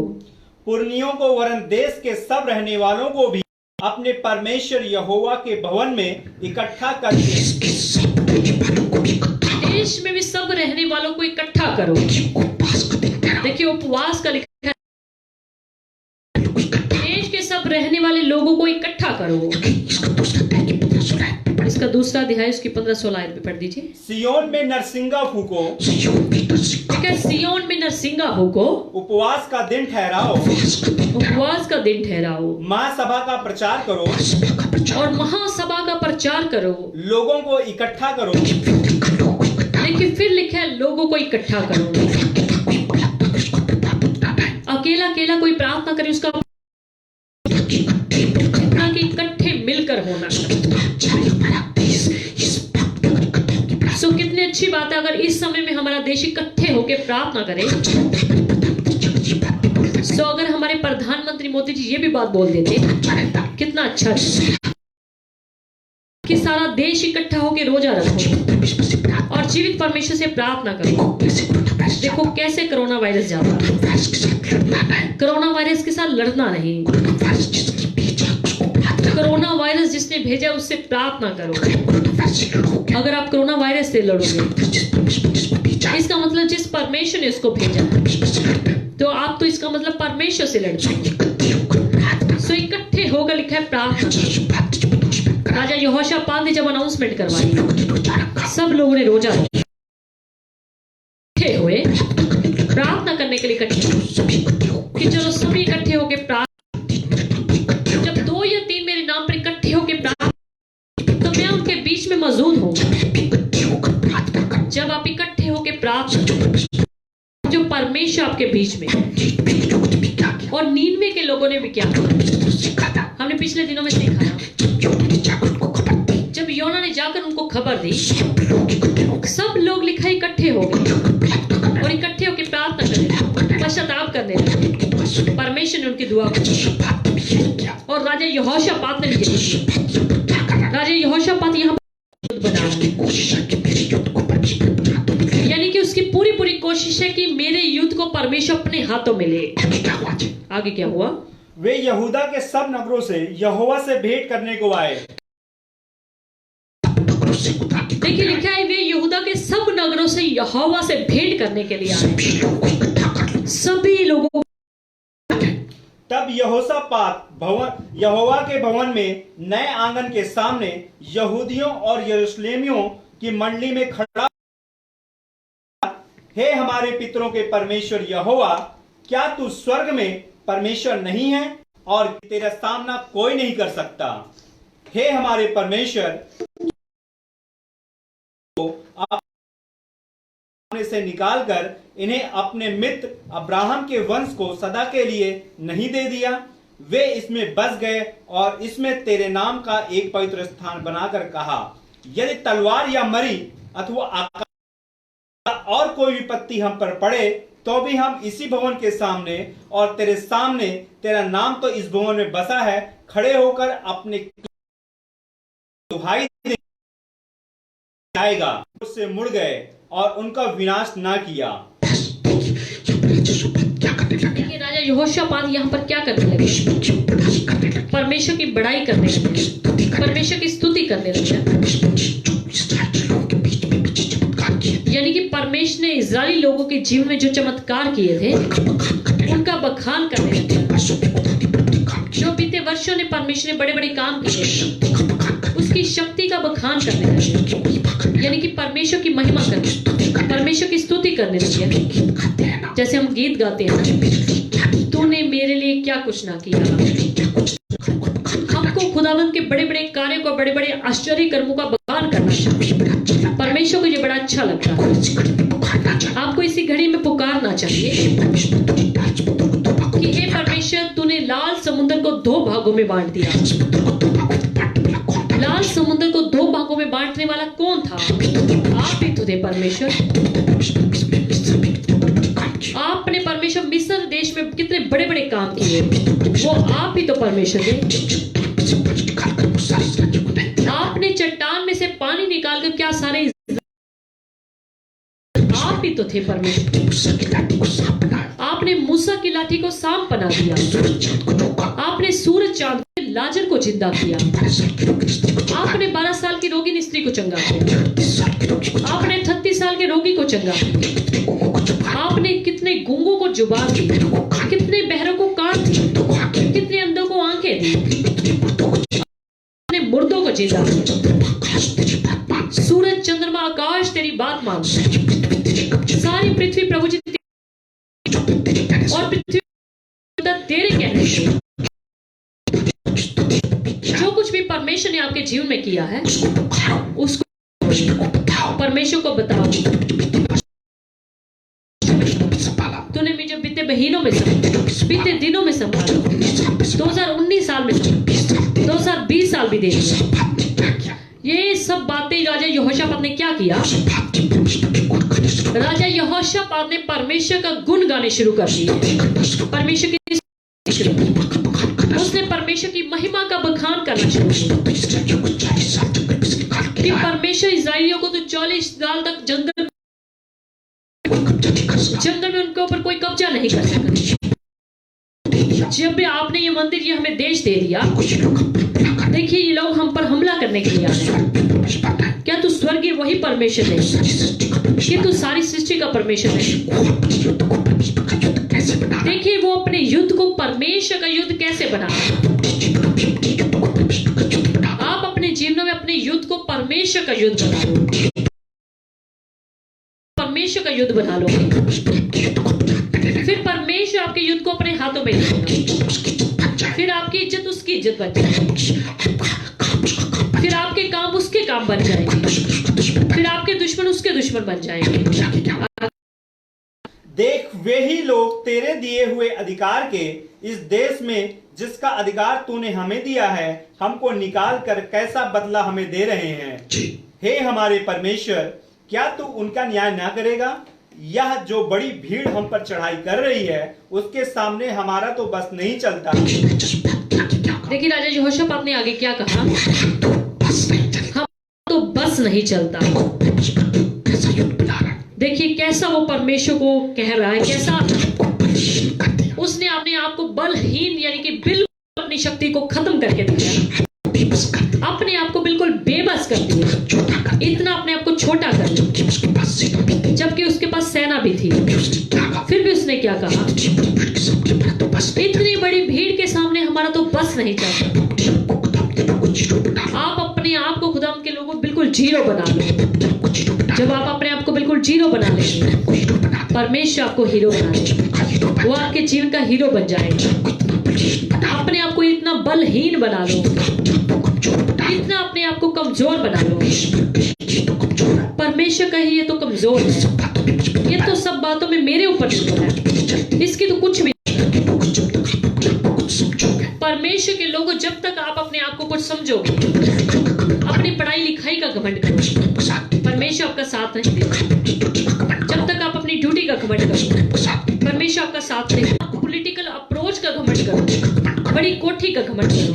पुरनियों को वरन देश के सब रहने वालों को भी अपने परमेश्वर यहोवा के भवन में इकट्ठा करके इसके सब रहने वालों को भी इकट्ठा करो। देश में भी सब रहने वालों को इकट्ठा करो। देखिए उपवास का दिन ठहराओ। देखिए उपवास का लिखा है, लोगों को इकट्ठा देश के सब रहने वाले लोगों को इकट्ठा करो। क्योंकि इसका दूसरा अध्याय की 15 आयत पे पढ़ें। इसका दूसरा अध्याय उसकी 15-16 आयत में पढ़ दीजिए। सियोन में नरसिंगा फूको, सियोन में नरसिंगा ठीक है, सियोन में नरसिंगा होको, उपवास का दिन ठहराओ, उपवास का दिन ठहराओ। उपवास का दिन ठहराओ महासभा का प्रचार करो, सभा का प्रचार और महासभा का प्रचार करो। लोगों को इकट्ठा करो, लोगों को इकट्ठा लेकिन फिर लिखा है लोगों को इकट्ठा करो। कोई बोला तो इसको प्रभाव बताना है। अकेला अकेला कोई प्रार्थना करे उसका ताकि इकट्ठे मिलकर इतना कि इकट्ठे मिलकर होना। कितना अच्छा है हमारा देश इस वक्त अगर इकट्ठे होकर प्रार्थना सो कितनी अच्छी बात है अगर इस समय में हमारा देश इकट्ठे होकर प्रार्थना करे। करता है। हमारे प्रधानमंत्री जी ये बात भी बोल देते सो अगर हमारे प्रधानमंत्री मोदी जी ये भी बात बोल देते, अच्छा रहता। कितना अच्छा रहता कि सारा देश इकट्ठा होकर रोजा रखो परमेश्वर से प्रार्थना और जीवित परमेश्वर से प्रार्थना करो। देखो कैसे कोरोना वायरस देखो कैसे कोरोना वायरस जाता है। वायरस के साथ लड़ना है। कोरोना वायरस के साथ लड़ना नहीं, कोरोना वायरस जिसने भेजा उसको प्रार्थना करो। कोरोना वायरस जिसने भेजा उससे प्रार्थना करो। अगर आप कोरोना वायरस से लड़ोगे अगर आप कोरोना वायरस से लड़ोगे, तो जिस परमेश्वर ने इसको भेजा है, इसका मतलब जिस परमेश्वर ने उसको भेजा परमेश्वर से लड़ते हैं। तो आप तो इसका मतलब परमेश्वर से लड़ते हैं। इकट्ठे होकर प्रार्थना सो इकट्ठे होकर लिखा है प्रार्थना। ये बात जब announcement करा, राजा यहोशापात ने जब अनाउंसमेंट करवाई, लोगों ने रोजा रखा। सब लोगों ने रोजा रखा, इकट्ठे हुए प्रार्थना करने के लिए इकट्ठे सभी इकट्ठे हो कि चलो सभी इकट्ठे होकर प्रार्थना। जब 2 या 3 मेरे नाम पर इकट्ठे होकर प्रार्थना तो मैं उनके बीच में मौजूद हूँ। इकट्ठे होकर प्रार्थना करो। जब आप इकट्ठे होकर प्रार्थना, जो परमेश्वर जो परमेश्वर आपके बीच में, नींद में के लोगों ने भी क्या किया, और नीनवे के लोगों ने भी क्या किया, पिछले दिनों सीखा था। हमने पिछले दिनों में सीखा था। जब योना ने जाकर उनको खबर दी, जब योना ने जाकर उनको खबर दी, सब लोग इकट्ठे हो गए। सब लोग लिखा इकट्ठे हो गए प्रार्थना करने और इकट्ठे होकर प्रार्थना करने, पश्चाताप करने लगे। की दुआ सुनी। परमेश्वर ने उनकी दुआ को, यहोशापात ने भी यही किया। और राजा यहोशापात ने भी यही किया। यहोशापात यहाँ पर क्या कर रहा है? राजा यहोशापात यहाँ पर बना रहा उसकी कोशिश है कि मेरे युद्ध को परमेश्वर अपने हाथों में ले है। ले। यानी कि उसकी पूरी पूरी कोशिश है कि मेरे युद्ध को परमेश्वर अपने हाथों में ले। आगे क्या हुआ जी? आगे क्या हुआ? वे यहूदा के सब नगरों से यहोवा से भेंट करने को आए। नगरों से खुदा की देखिए लिखा है वे यहूदा के सब नगरों से यहोवा से भेंट करने के लिए आए। सभी लोगों को इकट्ठा कर लो। सभी लोगों तब यहोशापात यहोवा के भवन में नए आंगन के सामने यहूदियों और यरूशलेमियों की मंडली में खड़ा, हे हमारे पितरों के परमेश्वर यहोवा, क्या तू स्वर्ग में परमेश्वर नहीं है और तेरा सामना कोई नहीं कर सकता? हे हमारे परमेश्वर, अपने से निकालकर इन्हें अपने मित्र अब्राहम के वंश को सदा के लिए नहीं दे दिया। वे इसमें बस गए और इसमें तेरे नाम का एक पवित्र स्थान बनाकर कहा, यदि तलवार या मरी अथवा आकाश और कोई विपत्ति हम पर पड़े तो भी हम इसी भवन के सामने और तेरे सामने, तेरा नाम तो इस भवन में बसा है, खड़े होकर अपने दुहाई जाएगा। उससे मुड़ गए और उनका विनाश ना किया। देखिए राजा यहोशापात यहाँ पर क्या करने लगे? परमेश्वर की बड़ाई करने लगे, परमेश्वर की स्तुति करने लगे। यानी कि परमेश्वर ने इजरायली लोगों के जीवन में जो चमत्कार किए थे उनका बखान करने लगे। जो बीते वर्षों ने परमेश्वर ने बड़े बड़े काम किए उसकी शक्ति का बखान करने लगे, यानी कि परमेश्वर की महिमा करने, परमेश्वर की स्तुति करने लगे। जैसे हम गीत गाते हैं, तूने मेरे लिए क्या कुछ ना किया। हमको खुदावंद के बड़े बड़े कार्यों को, बड़े बड़े आश्चर्य कर्मों का बखान करना चाहिए। परमेश्वर को ये बड़ा अच्छा लगता है। आपको इसी घड़ी में पुकारना चाहिए कि हे परमेश्वर, तूने लाल समुद्र को 2 भागों में बांट दिया। लाल समुद्र को 2 भागों में बांटने वाला कौन था? आप ही तो थे परमेश्वर। आपने परमेश्वर मिस्र देश में कितने बड़े बड़े काम किए, वो आप ही तो परमेश्वर थे। आपने चट्टान में से पानी निकालकर क्या सारे, आप ही तो थे परमेश्वर। आपने मूसा की लाठी को सांप बना दिया। आपने सूरज चांद लाजर को जिंदा किया। आपने 12 साल की रोगी स्त्री को चंगा किया। आपने 38 साल के रोगी को चंगा किया। आपने कितने गूंगों को जुबान दी, कितने बहरों को कान दी, कितने अंधों को आंखें दी। आपने मुर्दों को जिंदा किया। सूरज चंद्रमा आकाश तेरी बात मानते, सारी पृथ्वी प्रभु जी और पृथ्वी तेरे कहने से। जो कुछ भी परमेश्वर ने आपके जीवन में किया है उसको परमेश्वर को बताओ। तूने मुझे बीते महीनों में संभाला, बीते दिनों में संभाला, 2019 साल में, 2020 साल भी दे दिया। ये सब बातें राजा यहोशापात ने क्या किया? राजा यहोशापात ने परमेश्वर का गुण गाने शुरू कर दिए। परमेश्वर की उसने परमेश्वर की महिमा का बखान करना शुरू किया। परमेश्वर इस्राएलियों को तो 40 साल तक जंगल में उनके ऊपर कोई कब्जा नहीं कर सका। जब भी आपने ये मंदिर, ये हमें देश दे दिया, देखिए ये लोग हम पर हमला करने के लिए आए हैं। क्या तू स्वर्गीय वही परमेश्वर नहीं कि तू सारी सृष्टि का परमेश्वर नहीं? देखिए वो अपने युद्ध को परमेश्वर का युद्ध कैसे बना। आप अपने जीवन में अपने युद्ध को परमेश्वर का युद्ध बना लो, परमेश्वर का युद्ध बना लो। फिर परमेश्वर आपके युद्ध को अपने हाथों में लेगा। फिर आपकी इज्जत उसकी इज्जत बन जाएगी। फिर आपके काम उसके काम बन जाएंगे। फिर आपके दुश्मन उसके दुश्मन बन जाएंगे। देख, वे ही लोग तेरे दिए हुए अधिकार के इस देश में, जिसका अधिकार तूने हमें दिया है, हमको निकाल कर कैसा बदला हमें दे रहे हैं। हे हमारे परमेश्वर, क्या तू उनका न्याय ना करेगा? यह जो बड़ी भीड़ हम पर चढ़ाई कर रही है, उसके सामने हमारा तो बस नहीं चलता। देखिए राजा यहोशापात ने आगे क्या कहा? हम तो बस नहीं चलता। देखिए कैसा वो परमेश्वर को कह रहा है, कैसा उसने अपने आप को बलहीन, यानी कि बिल्कुल अपनी शक्ति को खत्म करके दिया, अपने आप को बिल्कुल बेबस कर दिया, इतना अपने आप को छोटा कर दिया, जबकि उसके पास सेना भी थी। फिर भी उसने क्या कहा? इतनी बड़ी भीड़ के सामने हमारा तो बस नहीं चलता। आप अपने आप को खुदा के लोगों बिल्कुल जीरो बना लो। जब आप अपने आप को बिल्कुल जीरो बना लेंगे, परमेश्वर आपको हीरो बना देगा। हीरो बन वो आपके जीवन का हीरो बन जाएगा। जाओ, इतना बलहीन बना लो, अपने आप को इतना बलहीन बना लो, आपको कमजोर बना लो। इतना अपने आप को कमजोर बना लो। ईश्वर कहे ये तो कमजोर है, परमेश्वर कहे ये तो कमजोर है, सब बातों में मुझ पे ये तो सब बातों में मेरे ऊपर निर्भर है, नहीं चलती। इसकी तो कुछ भी। कि लोग जब तक आप अपने आप को कुछ समझोगे, परमेश्वर के लोगों, जब तक आप अपने आप को कुछ समझोगे, अपनी पढ़ाई लिखाई का घमंड करो, आपको साथ दे, परमेश्वर आपका साथ नहीं देगा। अपनी ड्यूटी का कमेंट जब तक आप अपनी ड्यूटी का घमंड करो, आपको साथ दे, परमेश्वर आपका साथ नहीं देगा। पॉलिटिकल अप्रोच का घमंड करो, बड़ी कोठी का घमंड करो,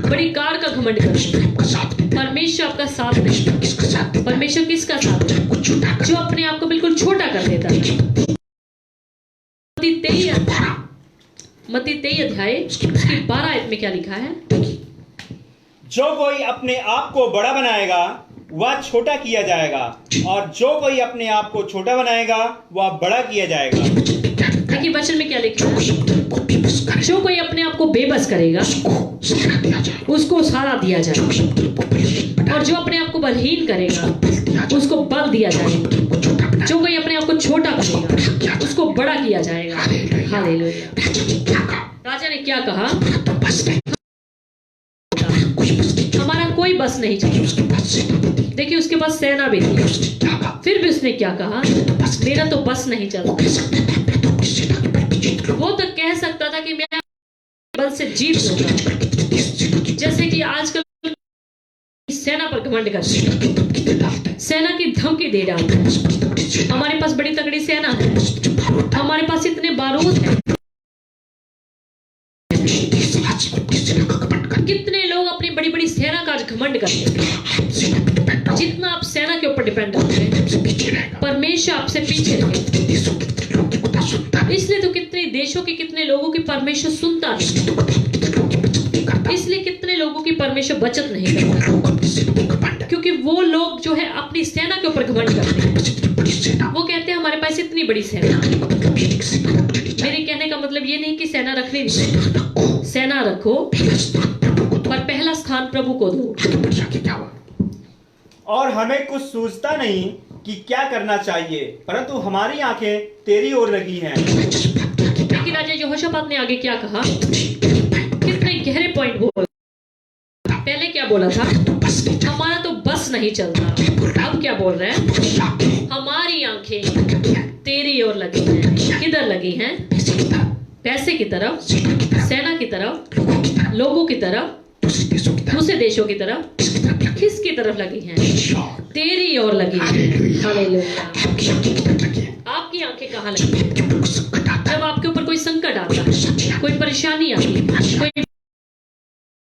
बड़ी कार का घमंड करो, आपका साथ दे, परमेश्वर आपका साथ नहीं देगा। किसका साथ दे, परमेश्वर किसका साथ देगा? कुछ छोटा कर जो अपने आप को बिल्कुल छोटा कर देता है। मत्ती 23 अध्याय उसकी 12 आयत में क्या लिखा है? जो कोई अपने आप को बड़ा बनाएगा वह छोटा किया जाएगा, और जो कोई अपने आप को छोटा बनाएगा वह बड़ा किया जाएगा। देखिए वचन में क्या लिखा है? को भी बस करे, जो कोई अपने आप को बेबस करेगा को सहारा दिया जाए, उसको सहारा दिया जाए, को बलहीन बना, और जो अपने आप को बलहीन करेगा बल दिया जाए, उसको बल दिया जाएगा। को छोटा बना, जो कोई अपने आप को छोटा करेगा उसको बड़ा किया जाएगा। हालेलुया। क्या कहा? राजा ने क्या कहा? तो बस नहीं, कोई बस नहीं, हमारा कोई बस नहीं चला। उसके पास से नहीं थी, देखिए उसके पास सेना भी थी, उसने क्या कहा? फिर भी उसने क्या कहा? मेरा तो बस नहीं चलता। कह सकते थे मैं तो किसी सेना के बल पे जीत लूं, वो तो कह सकता था कि मैं बल से जीत लूंगा, कितनी सेना की जैसे कि आजकल सेना पर घमंड करते हैं, सेना की धमकी दे डालते हैं, सेना की धमकी दे डालते हैं। बस बड़ी तगड़ी सेना, हमारे पास बड़ी तगड़ी सेना है, जो बारूद था, हमारे पास इतने बारूद हैं। देश आज अपनी सेना का कमांड करते कितने लोग अपनी बड़ी बड़ी सेना का घमंड करते हैं। हैं, आप सेना पे डिपेंड रहो, जितना आप सेना के ऊपर डिपेंड करते हैं, आपसे पीछे रहेगा। परमेश्वर आपसे पीछे रहेगा। देशों के कितने लोगों की कथा सुनता है, इसलिए तो कितने देशों के कितने लोगों की परमेश्वर सुनता नहीं, तो कितने लोगों की बचत नहीं करता, इसलिए कितने लोगों की परमेश्वर बचत नहीं करता, लोग अपनी सेना पे कमांड है, क्योंकि वो लोग जो है अपनी सेना के ऊपर घमंड करते हैं। बस इतनी बड़ी सेना, वो कहते हैं हमारे पास इतनी बड़ी सेना। मतलब ये नहीं कि सेना रख लेनी चाहिए, मेरे कहने का मतलब ये नहीं कि सेना रखनी नहीं, सेना रखो, सेना रखो, पहला स्थान प्रभु को दो, पर पहला स्थान प्रभु को दो। आगे बढ़ जाके क्या हुआ? और हमें कुछ सूझता नहीं कि क्या करना चाहिए, परंतु हमारी आंखें तेरी ओर लगी हैं। लेकिन राजा यहोशापात ने आगे क्या कहा? कितने गहरे पॉइंट बोला। पहले क्या बोला था? तो बस नहीं चल, हमारा तो बस नहीं चलता। अब क्या बोल रहे हैं? पूरी आंखें हमारी आंखें लगी हैं, तेरी ओर लगी हैं। किधर लगी हैं? पैसे की तरफ, पैसे की तरफ, सेना की तरफ, सेना की तरफ, लोगों की तरफ, लोगों की तरफ, दूसरे देशों की तरफ, दूसरे देशों की तरफ, किसकी तरफ लगी? किसकी तरफ लगी हैं? ईश्वर, तेरी ओर लगी हैं। हालेलुया। हालेलुया। आपकी आंखें किधर लगी है? आपकी आंखें कहाँ लगी हैं? आपके ऊपर कुछ संकट आता है, जब आपके ऊपर कोई संकट आता है, सच्ची आंखें कोई परेशानी आती है, कोई,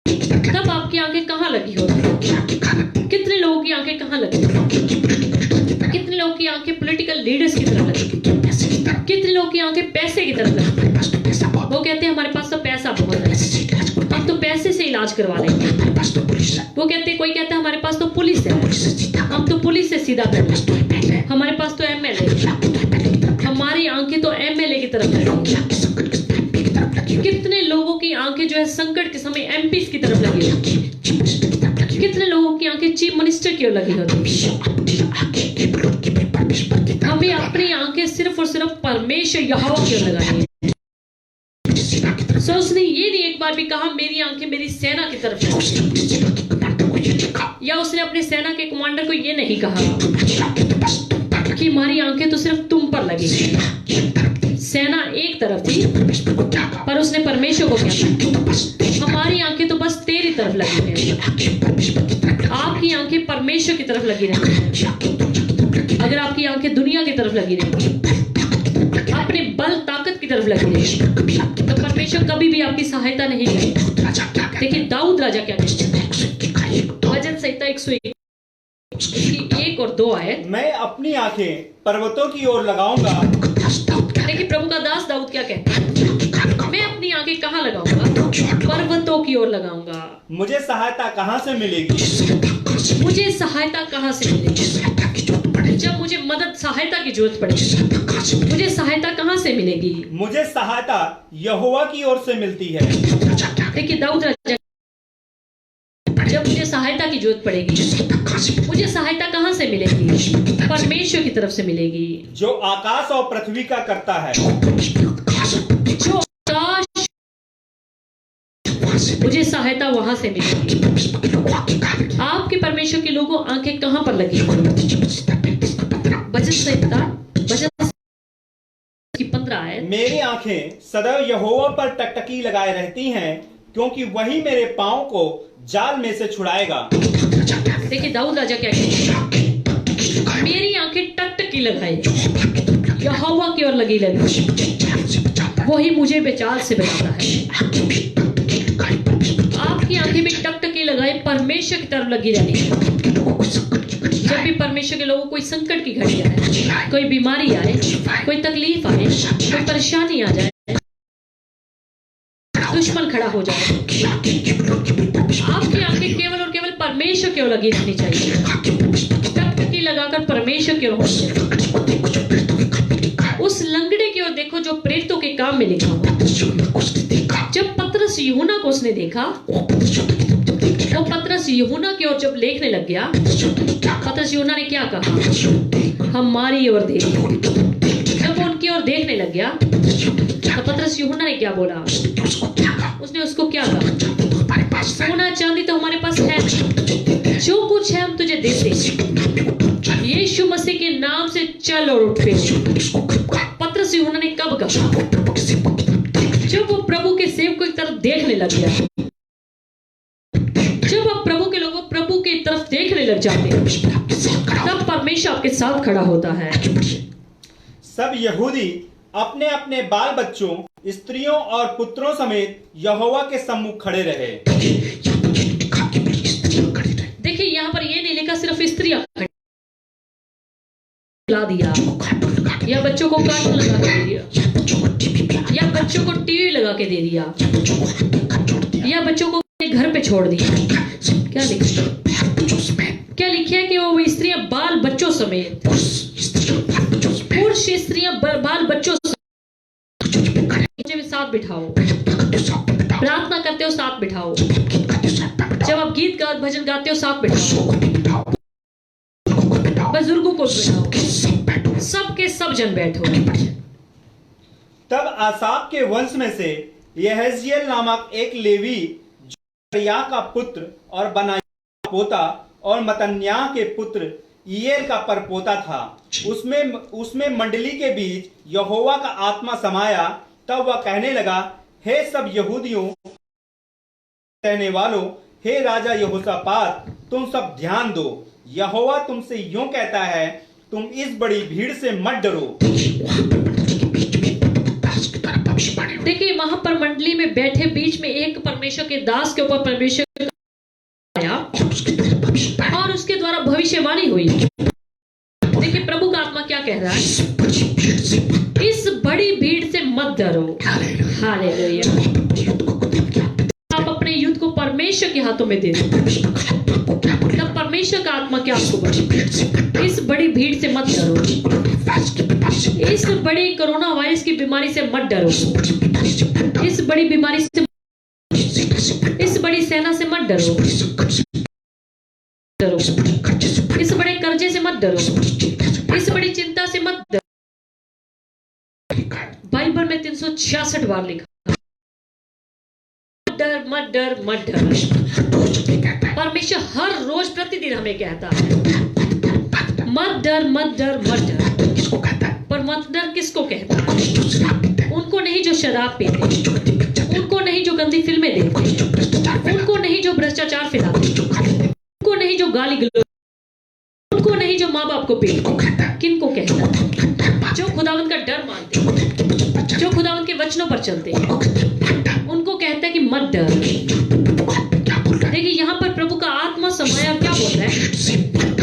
किधर लगी? तब आपकी आंखें कहाँ लगी होती हैं? आपकी आंखें कहाँ लगती हैं? कितने लोगों की आंखें कहाँ लगी हैं? क्योंकि पॉलिटिकल की तरफ, कितने लोगों की आंखें पॉलिटिकल लीडर्स की तरफ लगी? क्योंकि पैसे की तरफ, कितने लोगों की आंखें पैसे की तरफ लगी? हमारे पास तो पैसा बहुत, वो कहते हैं हमारे पास तो पैसा बहुत है, पैसे से इलाज करवा, हम तो पैसे से इलाज करवा लेंगे। हमारे पास तो पुलिस है, वो कहते हैं, कोई कहता है हमारे पास तो पुलिस है, पुलिस से सीधा, हम तो पुलिस से सीधा कर बस तो पहले हमारे पास तो एमएलए, आंखें तो पहले की तरफ, हमारी आंखें तो एमएलए की तरफ लगी। आंखें संकट के समय पे की तरफ लगी हुई, कितने लोगों की आंखें जो है संकट के समय एमपी की तरफ लगी होती है। चीफ मिनिस्टर की तरफ लगी हुई, कितने लोगों की आंखें चीफ मिनिस्टर की ओर लगी होती है। अपनी आंखें केवल उनकी भी परमेश्वर की तरफ हमें अपनी आंखें सिर्फ और सिर्फ परमेश्वर यहोवा की ओर लगानी है। अपनी सेना की तरफ, सो उसने ये नहीं एक बार भी कहा मेरी आंखें मेरी सेना की तरफ लगी उसने अपनी सेना के कमांडर को ये लिखा, हैं। या उसने अपने सेना के कमांडर को ये नहीं कहा तुम्हारी आंखें तो बस तुम पर लगी, कि हमारी आंखें तो सिर्फ तुम पर लगी हैं। सेना एक तरफ थी, सेना एक तरफ थी, परमेश्वर को क्या कहा? पर उसने परमेश्वर को क्या आंखें तो बस तेरी कहा? तरफ, हमारी आंखें तो बस तेरी तरफ लगी हैं। आंखें परमेश्वर की तरफ लगी, आपकी आंखें परमेश्वर की तरफ लगी रहती हैं। आंखें दुनिया की तरफ लगी, अगर आपकी आंखें दुनिया की तरफ लगी रहेंगी, अपने बल ताकत की तरफ लगी रहेंगी, कभी आपकी तो परमेश्वर कभी भी आपकी सहायता नहीं करेगा। मदद राजा क्या कहते देखिए दाऊद राजा क्या कहते हैं? हैं? 101 तो भजन संहिता 101 उसकी 1 और 2 आयत। मैं अपनी आंखें पर्वतों की ओर लगाऊंगा। देखिए प्रभु का दास दाऊद क्या कहता है? मैं अपनी आंखें कहाँ लगाऊंगा? पर्वतों की ओर लगाऊंगा। मुझे सहायता कहाँ से मिलेगी? मुझे सहायता कहाँ से मिलेगी? जब मुझे मदद सहायता की जरूरत पड़ेगी, मुझे सहायता कहाँ से मिलेगी? मुझे सहायता यहोवा की ओर से मिलती है। देखिए दाऊद राजा जब मुझे सहायता की जरूरत पड़ेगी, सहायता कहाँ से मिलेगी? मुझे सहायता कहाँ से मिलेगी? परमेश्वर की तरफ से मिलेगी। जो आकाश और पृथ्वी का करता है, जो आकाश, मुझे सहायता वहां से मिलेगी। आपके परमेश्वर के लोगों आंखें कहां पर लगी? वचन संहिता, वचन की 15 है। मेरी आंखें सदैव यहोवा पर टकटकी लगाए रहती हैं, क्योंकि वही मेरे पांव को जाल में से छुड़ाएगा। देखिए दाऊद राजा क्या कहते हैं, मेरी आंखें टकटकी लगाए यहोवा की ओर लगी वही मुझे बेचाल से बचाता है। आपकी आंखें भी टकटकी लगाए परमेश्वर की तरफ लगी रहनी है। जब भी परमेश्वर के लोगों कोई संकट की घड़ी आए, कोई बीमारी आए, कोई तकलीफ आए, कोई परेशानी आ जाए, दुश्मन खड़ा हो जाए, आपकी आंखें केवल और केवल परमेश्वर की ओर लगी रहनी चाहिए। टकटकी लगाकर परमेश्वर की ओर, उस लंगड़े की ओर देखो जो प्रेरितों के काम में लिखा हुआ। जब पतरस यूहन्ना को उसने देखा, वो पतरस यूहन्ना की ओर जब देखने लग गया, पतरस यूहन्ना ने क्या कहा? हमारी ओर देख। जब वो उनकी ओर देखने लग गया, तो पतरस यूहन्ना ने क्या बोला? उसने उसको क्या कहा? सोना चांदी तो हमारे पास है, जो कुछ है हम तुझे देते हैं। यीशु मसीह के नाम से चल और उठ फिर। पतरस यूहन्ना ने कब कहा? जब वो प्रभु के सेवकों की तरफ देखने लग गया। जब आप प्रभु के लोगों प्रभु की तरफ देखने लग जाते हैं, तब परमेश्वर आपके साथ खड़ा होता है। सब यहूदी अपने अपने बाल बच्चों, स्त्रियों और पुत्रों समेत यहोवा के सम्मुख खड़े रहे। देखिए यहाँ पर ये नहीं लिखा सिर्फ स्त्रियां ला दिया, या बच्चों को कार्टून लगा के दे दिया, या बच्चों को टीवी लगा के दे दिया, या बच्चों को घर पे छोड़ दिया। क्या लिखा? क्या लिखा है कि वो स्त्रियां बाल बच्चों समेत, पुरुष स्त्रियां बाल बच्चों भी साथ बिठाओ, प्रार्थना करते हो साथ बिठाओ, जब आप गीत भजन गाते हो साथ बिठाओ, बुजुर्गों को बिठाओ, सबके सब जन बैठो। तब आसाफ के वंश में से यहज़िएल नामक एक लेवी, जो जकरिया का पुत्र और बनाया का पोता और मतन्याह के पुत्र ईयर का परपोता था, उसमें मंडली के बीच यहोवा का आत्मा समाया। तब वह कहने लगा, हे सब यहूदियों रहने वालों, हे राजा यहोशापात, तुम सब ध्यान दो। यहोवा तुमसे यूं कहता है, तुम इस बड़ी भीड़ से मत डरो। देखिए वहां पर मंडली में बैठे बीच में एक परमेश्वर के दास के ऊपर परमेश्वर आया और उसके द्वारा भविष्यवाणी हुई। देखिए प्रभु का आत्मा क्या कह रहा है? इस बड़ी भीड़ से मत डरो। हालेलुया। आप अपने युद्ध को परमेश्वर के हाथों में दे दो, तब परमेश्वर का आत्मा क्या आपको बोले? इस बड़ी भीड़ से मत डरो, इस बड़ी कोरोना वायरस की बीमारी से मत डरो, इस बड़ी बीमारी से, इस बड़ी सेना से मत डरो, इस बड़े कर्जे से मत डरो, इस बड़ी चिंता से मत डरो। बाइबल में 366 बार लिखा डर मत डर मत डर। परमेश्वर हर रोज प्रतिदिन हमें कहता है मत डर मत डर मत डर। किसको कहता है? पर मत डर किसको कहता है? उनको नहीं जो शराब पीते, उनको नहीं जो गंदी फिल्में देखते, उनको नहीं जो भ्रष्टाचार फैलाते, उनको नहीं जो गाली गलौज, उनको नहीं जो माँ बाप को पीटते। किनको कहता है? जो खुदावंत का डर मानते, जो खुदावंत के वचनों पर चलते हैं, उनको कहता है कि मत डर। देखिए यहाँ पर प्रभु का आत्मा समाया क्या बोल रहा है?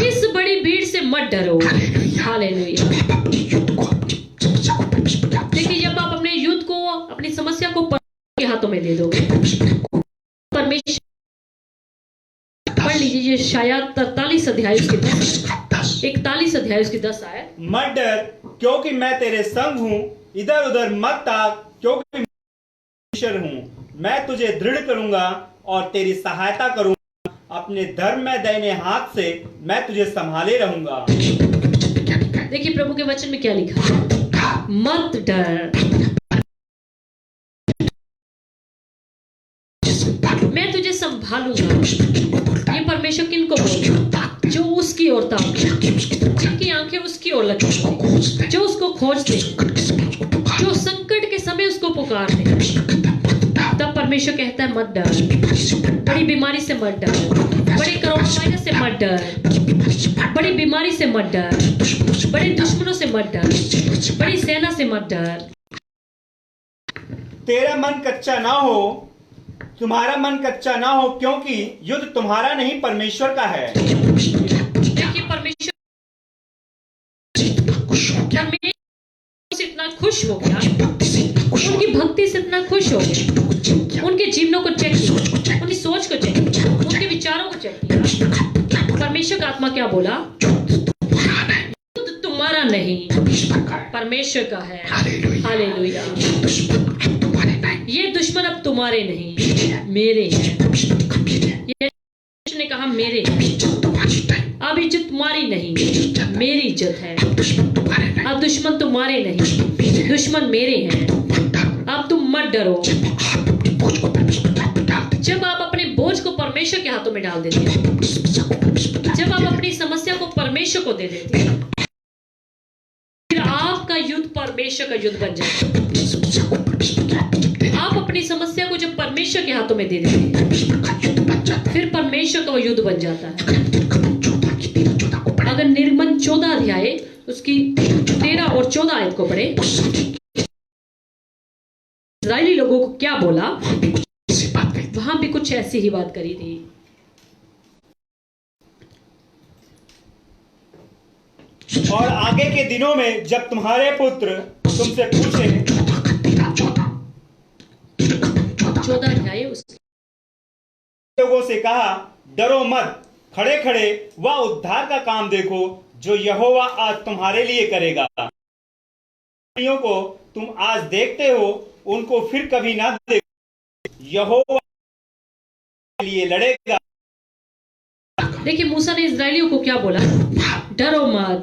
इस बड़ी भीड़ से मत डरो। हालेलुया। देखिए जब आप अपने युद्ध को, अपनी समस्या को परमेश्वर के हाथों में दे दोगे, परमेश्वर, पढ़ लीजिए शायद 43 अध्याय उसके 10, 41 अध्याय उसके 10 आए। मत डर, क्योंकि मैं तेरे संग हूँ। इधर उधर मत ताक, क्योंकि मैं ईश्वर हूँ। मैं तुझे दृढ़ करूंगा और तेरी सहायता करूंगा। अपने धर्म में दाहिने हाथ से मैं तुझे संभाले रहूंगा। देखिए प्रभु के वचन में क्या लिखा है, मत डर, मैं तुझे संभालूंगा। ये परमेश्वर किनको बोलता है? जो उसकी ओर ताकते, जिनकी आंखें उसकी ओर लगी, जो उसको खोजते, जो संकट के समय उसको पुकारते। तब परमेश्वर कहता है मत डर, बड़ी बीमारी से मत डर, बड़े कोरोना वायरस से मत डर, बड़ी बीमारी से मत डर, बड़े दुश्मनों से मत डर, बड़ी सेना से मत डर। तेरा मन कच्चा ना हो, तुम्हारा मन कच्चा ना हो, क्योंकि युद्ध तुम्हारा नहीं परमेश्वर का है। देखिए परमेश्वर से इतना खुश हो गया, उनकी भक्ति से इतना खुश हो गया, उनके जीवनों को चेक किया, उनकी सोच को चेक किया, उनके विचारों को चेक किया। परमेश्वर का आत्मा क्या बोला, युद्ध तुम्हारा नहीं परमेश्वर का है। हालेलुया। ये दुश्मन अब तुम्हारे नहीं मेरे हैं। ये ने कहा मेरे हैं। अब इज्जत तुम्हारी नहीं मेरी इज्जत है। अब दुश्मन तुम्हारे नहीं, दुश्मन मेरे हैं। अब तुम मत डरो। जब आप अपने बोझ को परमेश्वर के हाथों में डाल देते हैं, जब आप अपनी समस्या को परमेश्वर को दे देते हैं, फिर आपका युद्ध परमेश्वर का युद्ध बन जाता है। आप अपनी समस्या को जब परमेश्वर के हाथों में दे देते हैं, फिर परमेश्वर का वो युद्ध बन जाता है। अगर निर्गमन 14 अध्याय उसकी 13 और 14 आयत को पढ़े, इस्राएली लोगों को क्या बोला, वहां भी कुछ ऐसी ही बात करी थी। और आगे के दिनों में जब तुम्हारे पुत्र तुमसे पूछे, 14 अध्याय लोगों से कहा डरो मत, खड़े खड़े वह उद्धार का काम देखो जो यहोवा आज तुम्हारे लिए करेगा। को तुम आज देखते हो उनको फिर कभी ना देखो, यहोवा के लिए लड़ेगा। देखिए मूसा ने इस्राएलियों को क्या बोला, डरो मत,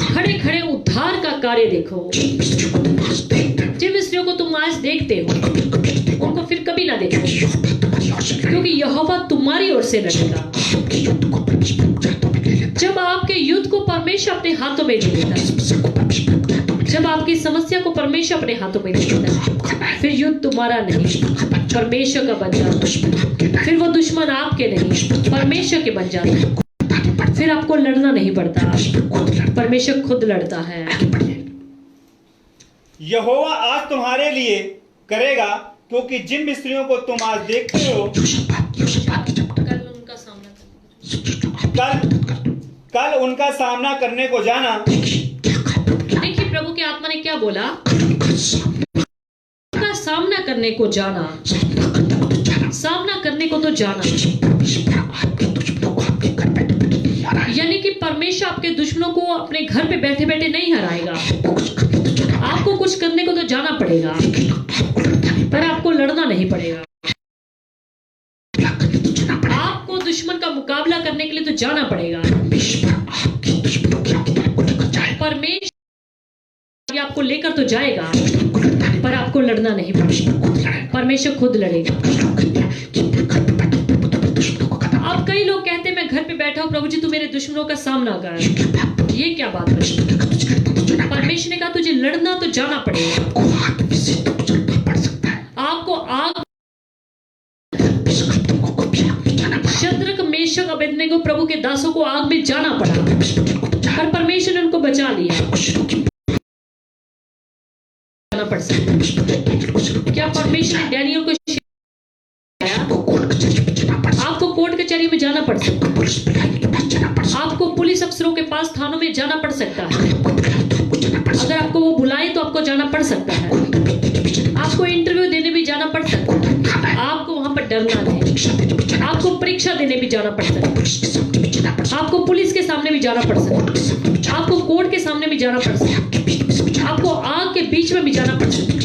खड़े खड़े उद्धार का कार्य देखो। जिन मिस्रियों को तुम आज देखते हो उनको फिर कभी ना देखो, क्योंकि यहोवा तुम्हारी ओर से लड़ेगा। जब आपके युद्ध को परमेश्वर अपने हाथों में दे देता है, जब आपकी समस्या को परमेश्वर अपने हाथों में दे देता है, फिर युद्ध तुम्हारा नहीं परमेश्वर का बन जाता है। फिर वो दुश्मन आपके नहीं परमेश्वर के बन जाते हैं। फिर आपको लड़ना नहीं पड़ता, परमेश्वर खुद लड़ता है। यहोवा आज तुम्हारे लिए करेगा, क्योंकि जिन मिस्त्रियों को तुम आज देखते हो कल उनका सामना करने को जाना। देखिए प्रभु के आत्मा ने क्या बोला, उनका सामना करने को जाना। सामना करने को तो जाना, यानी कि परमेश्वर आपके दुश्मनों को अपने घर पे बैठे बैठे नहीं हराएगा। आपको कुछ करने को तो जाना पड़ेगा, पर आपको लड़ना नहीं पड़ेगा। आपको दुश्मन का मुकाबला करने के लिए तो जाना पड़ेगा। परमेश्वर आपको लेकर तो जाएगा, पर आपको लड़ना नहीं पड़ेगा। परमेश्वर खुद लड़ेगा। अब कई लोग कहते हैं मैं घर पे बैठा हूं, प्रभु जी तू मेरे दुश्मनों का सामना कर। ये क्या बात है? परमेश्वर ने कहा तुझे लड़ना तो जाना पड़ेगा। आपको आग, शद्रक मेशक अबेदनेगो प्रभु के दासों को आग में जाना पड़ा, पर परमेश्वर ने उनको बचा लिया। जाना पड़ सकता। क्या परमेश्वर ने डैनियल को आपको कोर्ट कचहरी में जाना पड़ सकता है, आपको पुलिस अफसरों के पास थानों में जाना पड़ सकता है। अगर आपको वो बुलाए तो आपको जाना पड़ सकता है। आपको इंटरव्यू देने भी जाना पड़ सकता है। आपको वहां पर डरना नहीं। आपको परीक्षा देने भी जाना पड़ सकता है। आपको पुलिस के सामने भी जाना पड़ सकता है। आपको कोर्ट के सामने भी जाना पड़ सकता है। आपको आग के बीच में भी जाना पड़ सकता है।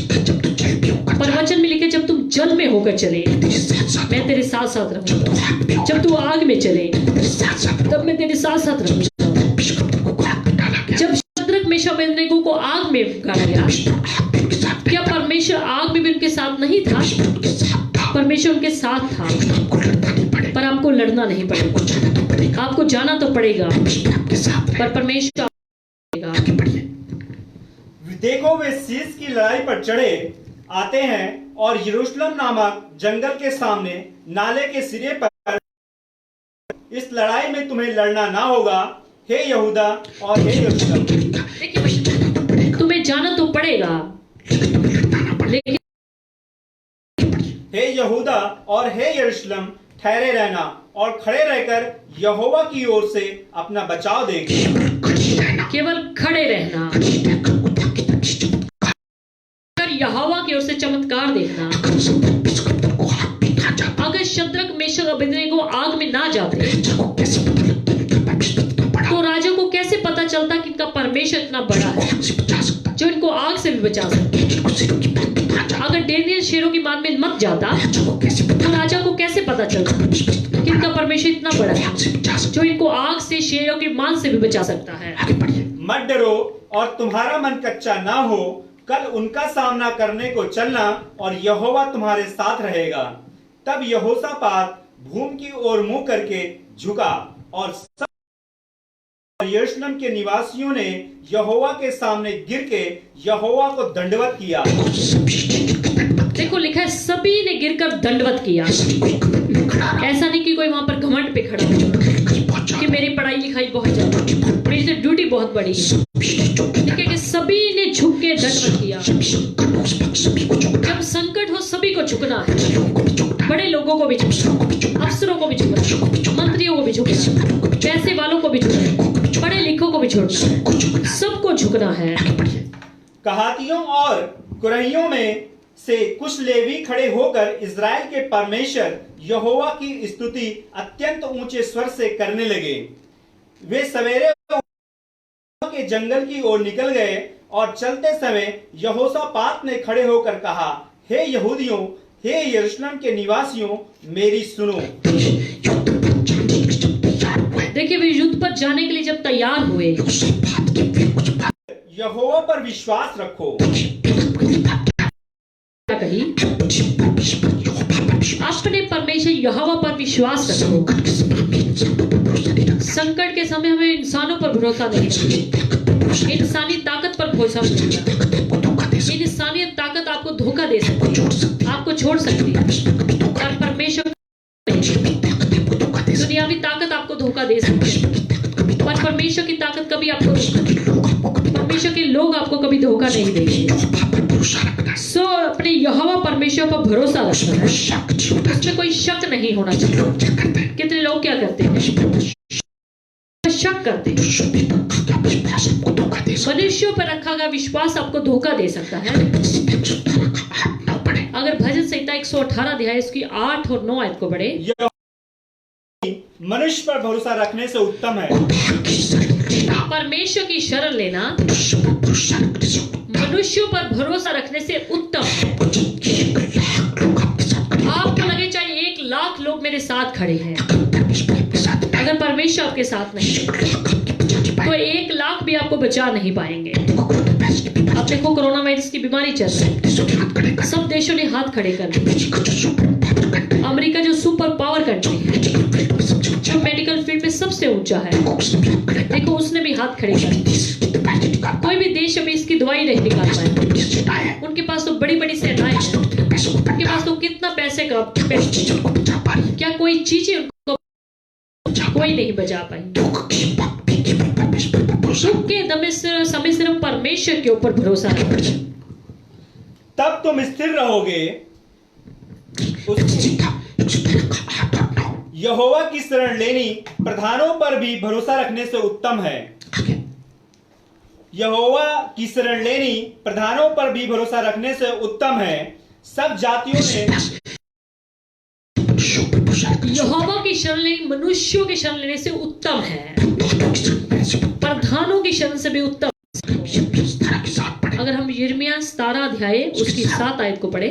पर वचन में लिखे जब तुम जल में होकर चले, तेरे साथ साथ मैं तेरे साथ साथ रहूंगा। आग में हो, जब तू आग में चले, तेरे साथ साथ तब मैं तेरे साथ साथ रहूंगा। बिशप को आग में डाला गया, जब शद्रक मेशक अबेदnego को आग में गाड़ा गया, आग में उनके साथ क्या परमेश्वर आग में भी उनके साथ नहीं था? उनके साथ था। परमेश्वर उनके साथ था, आपको लड़ना नहीं पड़ेगा, पर आपको लड़ना नहीं पड़ेगा। जाना तो पड़ेगा, आपको जाना तो पड़ेगा, परमेश्वर आपके साथ रहेगा। पर परमेश्वर आपको आगे बढ़िए। देखो वे शीश की लड़ाई पर चढ़े आते हैं और यरूशलेम नामक जंगल के सामने नाले के सिरे पर, इस लड़ाई में तुम्हें लड़ना ना होगा, हे यहूदा और हे यरूशलेम। देखिए, तुम्हें जाना तो पड़ेगा, लेकिन हे यहूदा और हे यरूशलेम, ठहरे रहना और खड़े रहकर यहोवा की ओर से अपना बचाव देखना। केवल खड़े रहना, यहोवा की ओर से चमत्कार देखना। अगर शद्रक मेशक अबेदnego आग में ना जाते, तो राजा को कैसे पता चलता कि इनका परमेश्वर इतना बड़ा है जो इनको आग से भी बचा सकता? अगर डेनियल शेरों की मान में मत जाता, तो राजा को कैसे पता चलता कि इनका परमेश्वर इतना बड़ा है जो इनको आग से, शेरों की मान से भी बचा सकता है? मत डरो और तुम्हारा मन कच्चा ना हो, कल उनका सामना करने को चलना और यहोवा तुम्हारे साथ रहेगा। तब यहोशापात भूमि की ओर मुंह करके झुका और सब यरूशलेम के निवासियों ने यहोवा के सामने गिर के यहोवा को दंडवत किया। देखो लिखा है सभी ने गिरकर दंडवत किया। ऐसा नहीं कि कोई वहां पर घमंड पे खड़ा हो कि मेरी पढ़ाई लिखाई बहुत ज्यादा, मेरी तो ड्यूटी बहुत बड़ी है। देखिए कि सभी ने झुक के दंडवत किया। जब संकट हो सभी को झुकना है, बड़े लोगों को भी झुकना, अफसरों को भी झुकना, मंत्रियों को भी झुकना, पैसे वालों को भी झुकना, पढ़े लिखों को भी झुकना, सबको झुकना है। कहातियों और कुरैयों में से कुछ लेवी खड़े होकर इज़राइल के परमेश्वर यहोवा की स्तुति अत्यंत ऊंचे स्वर से करने लगे। वे सवेरे के जंगल की ओर निकल गए और चलते समय यहोशापात ने खड़े होकर कहा, हे यहूदियों, हे यरूशलेम के निवासियों, मेरी सुनो। देखिए वे युद्ध पर जाने के लिए जब तैयार हुए, यहोवा पर विश्वास रखो। क्या कही? अपने परमेश्वर यहोवा पर विश्वास रखो। संकट के समय हमें इंसानों पर भरोसा नहीं रखना, इंसानी ताकत पर भरोसा नहीं रखना। इंसानी ताकत आपको धोखा दे सकती है, आपको छोड़ सकती है, और परमेश्वर दुनियावी ताकत आपको धोखा दे सकती है, पर परमेश्वर की ताकत कभी आपको, परमेश्वर के लोग आपको कभी धोखा नहीं देंगे। सो अपने यहोवा परमेश्वर पर भरोसा रखना है, उसमें कोई शक नहीं होना चाहिए। कितने लोग क्या करते हैं? शक करते हैं। मनुष्यों पर रखा गया विश्वास आपको धोखा दे सकता है। अगर भजन संहिता 118 अध्याय इसकी 8 और 9 आयत को पढ़े, मनुष्य पर भरोसा रखने से उत्तम है। परमेश्वर की शरण लेना मनुष्यों पर भरोसा रखने से उत्तम है। आपको लगे चाहे 1 लाख लोग मेरे साथ खड़े हैं, अगर परमेश्वर आपके साथ नहीं तो 1 लाख भी आपको बचा नहीं पाएंगे। अब देखो कोरोना वायरस की बीमारी चल रही है, सब देशों ने हाथ खड़े कर दिए। अमेरिका जो सुपर पावर कंट्री है, जो मेडिकल फील्ड में सबसे ऊंचा है, देखो उसने भी हाथ खड़े कर दिए। कोई भी देश अभी इसकी दवाई नहीं निकाल पाए। उनके पास तो बड़ी बड़ी सेनाएं हैं, उनके पास तो कितना पैसे का, क्या कोई चीजें उनको कोई नहीं बचा पाई। दुख के समय सिर्फ परमेश्वर के ऊपर भरोसा रखो, तब तुम स्थिर रहोगे। यहोवा की शरण लेनी प्रधानों पर भी भरोसा रखने से उत्तम है। यहोवा की शरण लेनी प्रधानों पर भी भरोसा रखने से उत्तम है। सब जातियों ने यहोवा की शरण लेनी मनुष्यों की शरण लेने से उत्तम है, प्रधानों की शरण से भी उत्तम। अगर हम यिर्मयाह 17 अध्याय उसकी 7 आयत को पढ़े,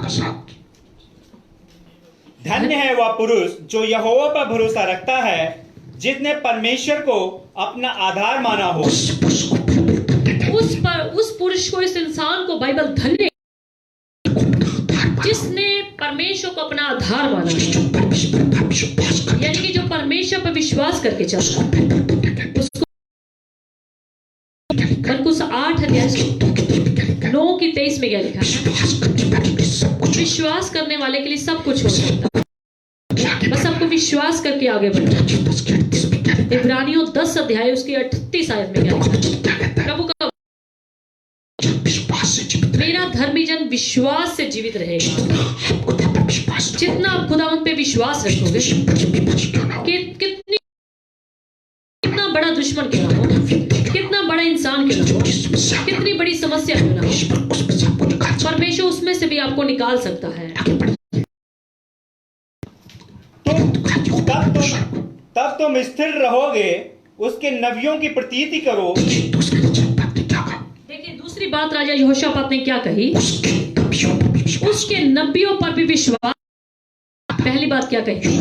का साथ। धन्य है वह पुरुष जो यहोवा पर भरोसा रखता है, जिसने परमेश्वर को अपना आधार माना हो। उस पुरुष को बाइबल धन्य कहती उस पुरुष को, इस इंसान को बाइबल धन्य, है, अपना आधार माना। जिसने परमेश्वर को अपना आधार माना है, जो परमेश्वर पर विश्वास करके यानी कि जो परमेश्वर पर विश्वास करके चलता है, बाइबल धन्य कहती है। उसको क्या लिखा है? मरकुस 8 अध्याय 9 की 23 में क्या लिखा है? विश्वास करने वाले के सब कुछ विश्वास करने वाले के लिए सब कुछ हो सकता है, आगे बस आपको विश्वास करके आगे बढ़ना। 10 के 38 में क्या लिखा है? इब्रानियों 10 अध्याय उसकी 38 आयत में क्या लिखा है? क्या कहता है? प्रभु का जब विश्वास से जीवित रहे, मेरा धर्मी जन विश्वास से जीवित रहेगा। आप खुदा पर विश्वास रखो। जितना आप खुदावंत पे विश्वास रखोगे, विपक्ष क्यों ना हो, कितना बड़ा दुश्मन क्यों ना हो, कितना बड़ा इंसान क्यों ना हो, जिस समस्या में कितनी बड़ी समस्या क्यों ना हो, परमेश्वर उसमें से आपको निकाल सकता परमेश्वर उसमें से भी आपको निकाल सकता है। है। आगे बढ़िए। तब तुम स्थिर रहोगे, उसके नबियों की प्रतीति करो। दूसरी बात ने क्या कहा? देखिए दूसरी बात राजा यहोशापात ने क्या कही? उसके नबियों पर विश्वास, उसके नबियों पर भी विश्वास। पहली बात क्या कही?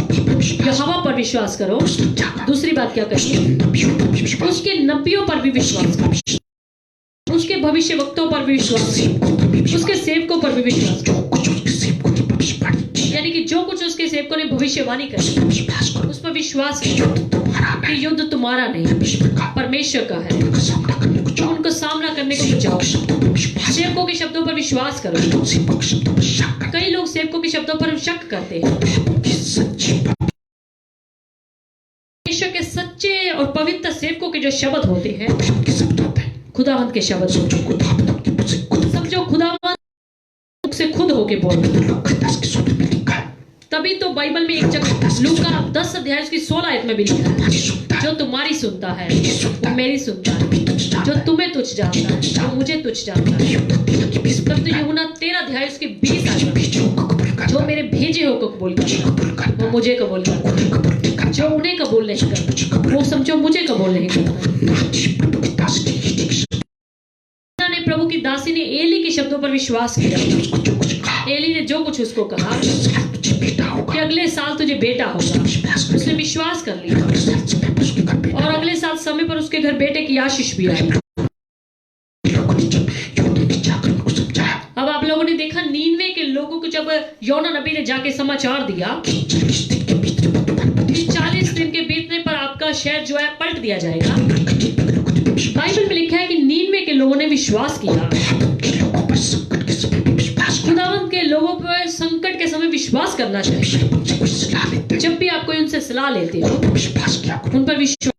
यहोवा पर विश्वास करो। उसने क्या कहा? दूसरी बात क्या कही? नबियों पर विश्वास, उसके नबियों पर भी विश्वास करो, उसके भविष्यवक्ताओं पर भी विश्वास करो, उसके सेवकों पर भी विश्वास करो। जो कुछ उसके सेवकों ने भविष्यवाणी की, यानी कि जो कुछ उसके सेवकों ने भविष्यवाणी करी, विश्वास करो। उस पर विश्वास करो युद्ध तुम्हारा कि नहीं, युद्ध तुम्हारा नहीं, परमेश्वर का। परमेश्वर का है। उनका सामना करने को तुम जाओ, उनको सामना करने को जाओ, शब्दों पर विश्वास सेवकों के शब्दों पर विश्वास करो। करो, सेवकों के शब्दों पर शक करो। कई लोग सेवकों के शब्दों पर शक करते हैं। कि सच्ची परमेश्वर के सच्चे और पवित्र सेवकों के जो शब्द होते हैं, बात के शब्द होते हैं, खुदावंत के शब्द, जो खुदावंद उनके मुझ से खुद समझो खुदावंत से खुद होके बोलते हैं। लूका 10 के 16 में लिखा है, तभी तो बाइबल में एक जगह लूका 10 अध्याय उसकी 16 आयत में भी लिखा है, तुम्हारी सुनता है, जो तुम्हारी सुनता है वो मेरी सुनता है, भी तुझ जानता जो है। तुम्हें तुच्छ जानता है जो मुझे तुच्छ जानता है। युद्ध तेरा की 20 तब तो यूहन्ना 13 अध्याय उसकी 20 आयत में, बीजों को कबूल कर, जो मेरे भेजे हो को कबूल करता कबूल कर, वो मुझे कबूल करता, उन्हें कबूल नहीं कर, जो उन्हें कबूल नहीं करता वो समझो मुझे कबूल नहीं करता। नाची प्रभु की दास ने ये शब्द ने प्रभु की दासी ने एली के शब्दों पर विश्वास किया। उसको जो कुछ कहा, एली ने जो कुछ उसको कहा साल तुझे बेटा होगा, कि अगले साल तुझे बेटा होगा, विश्वास कर, उसने विश्वास कर लिया अगले साल से मैं उसके घर बेटा, और अगले साल समय पर उसके घर बेटे की आशीष भी आई। लोगों ने जब युद्ध में जाकर उनको समझाया अब आप लोगों ने देखा नीनवे के लोगों को जब योना नबी ने जाके समाचार दिया कि 40 दिन के भीतर मैं तुम्हारे कि प्रदेश 40 दिन के बीतने पर आपका शहर जो है पलट दिया जाएगा। के लोगों ने विश्वास, बाइबल में लिखा है कि नीनवे के लोगों ने विश्वास किया। के लोगों पर संकट के समय में विश्वास किया। खुदावंत के लोगों पर संकट के समय विश्वास करना चाहिए। जब उनसे कोई सलाह लेते जब भी आप कोई उनसे सलाह लेते हो, हो, विश्वास किया करो, उन पर विश्वास।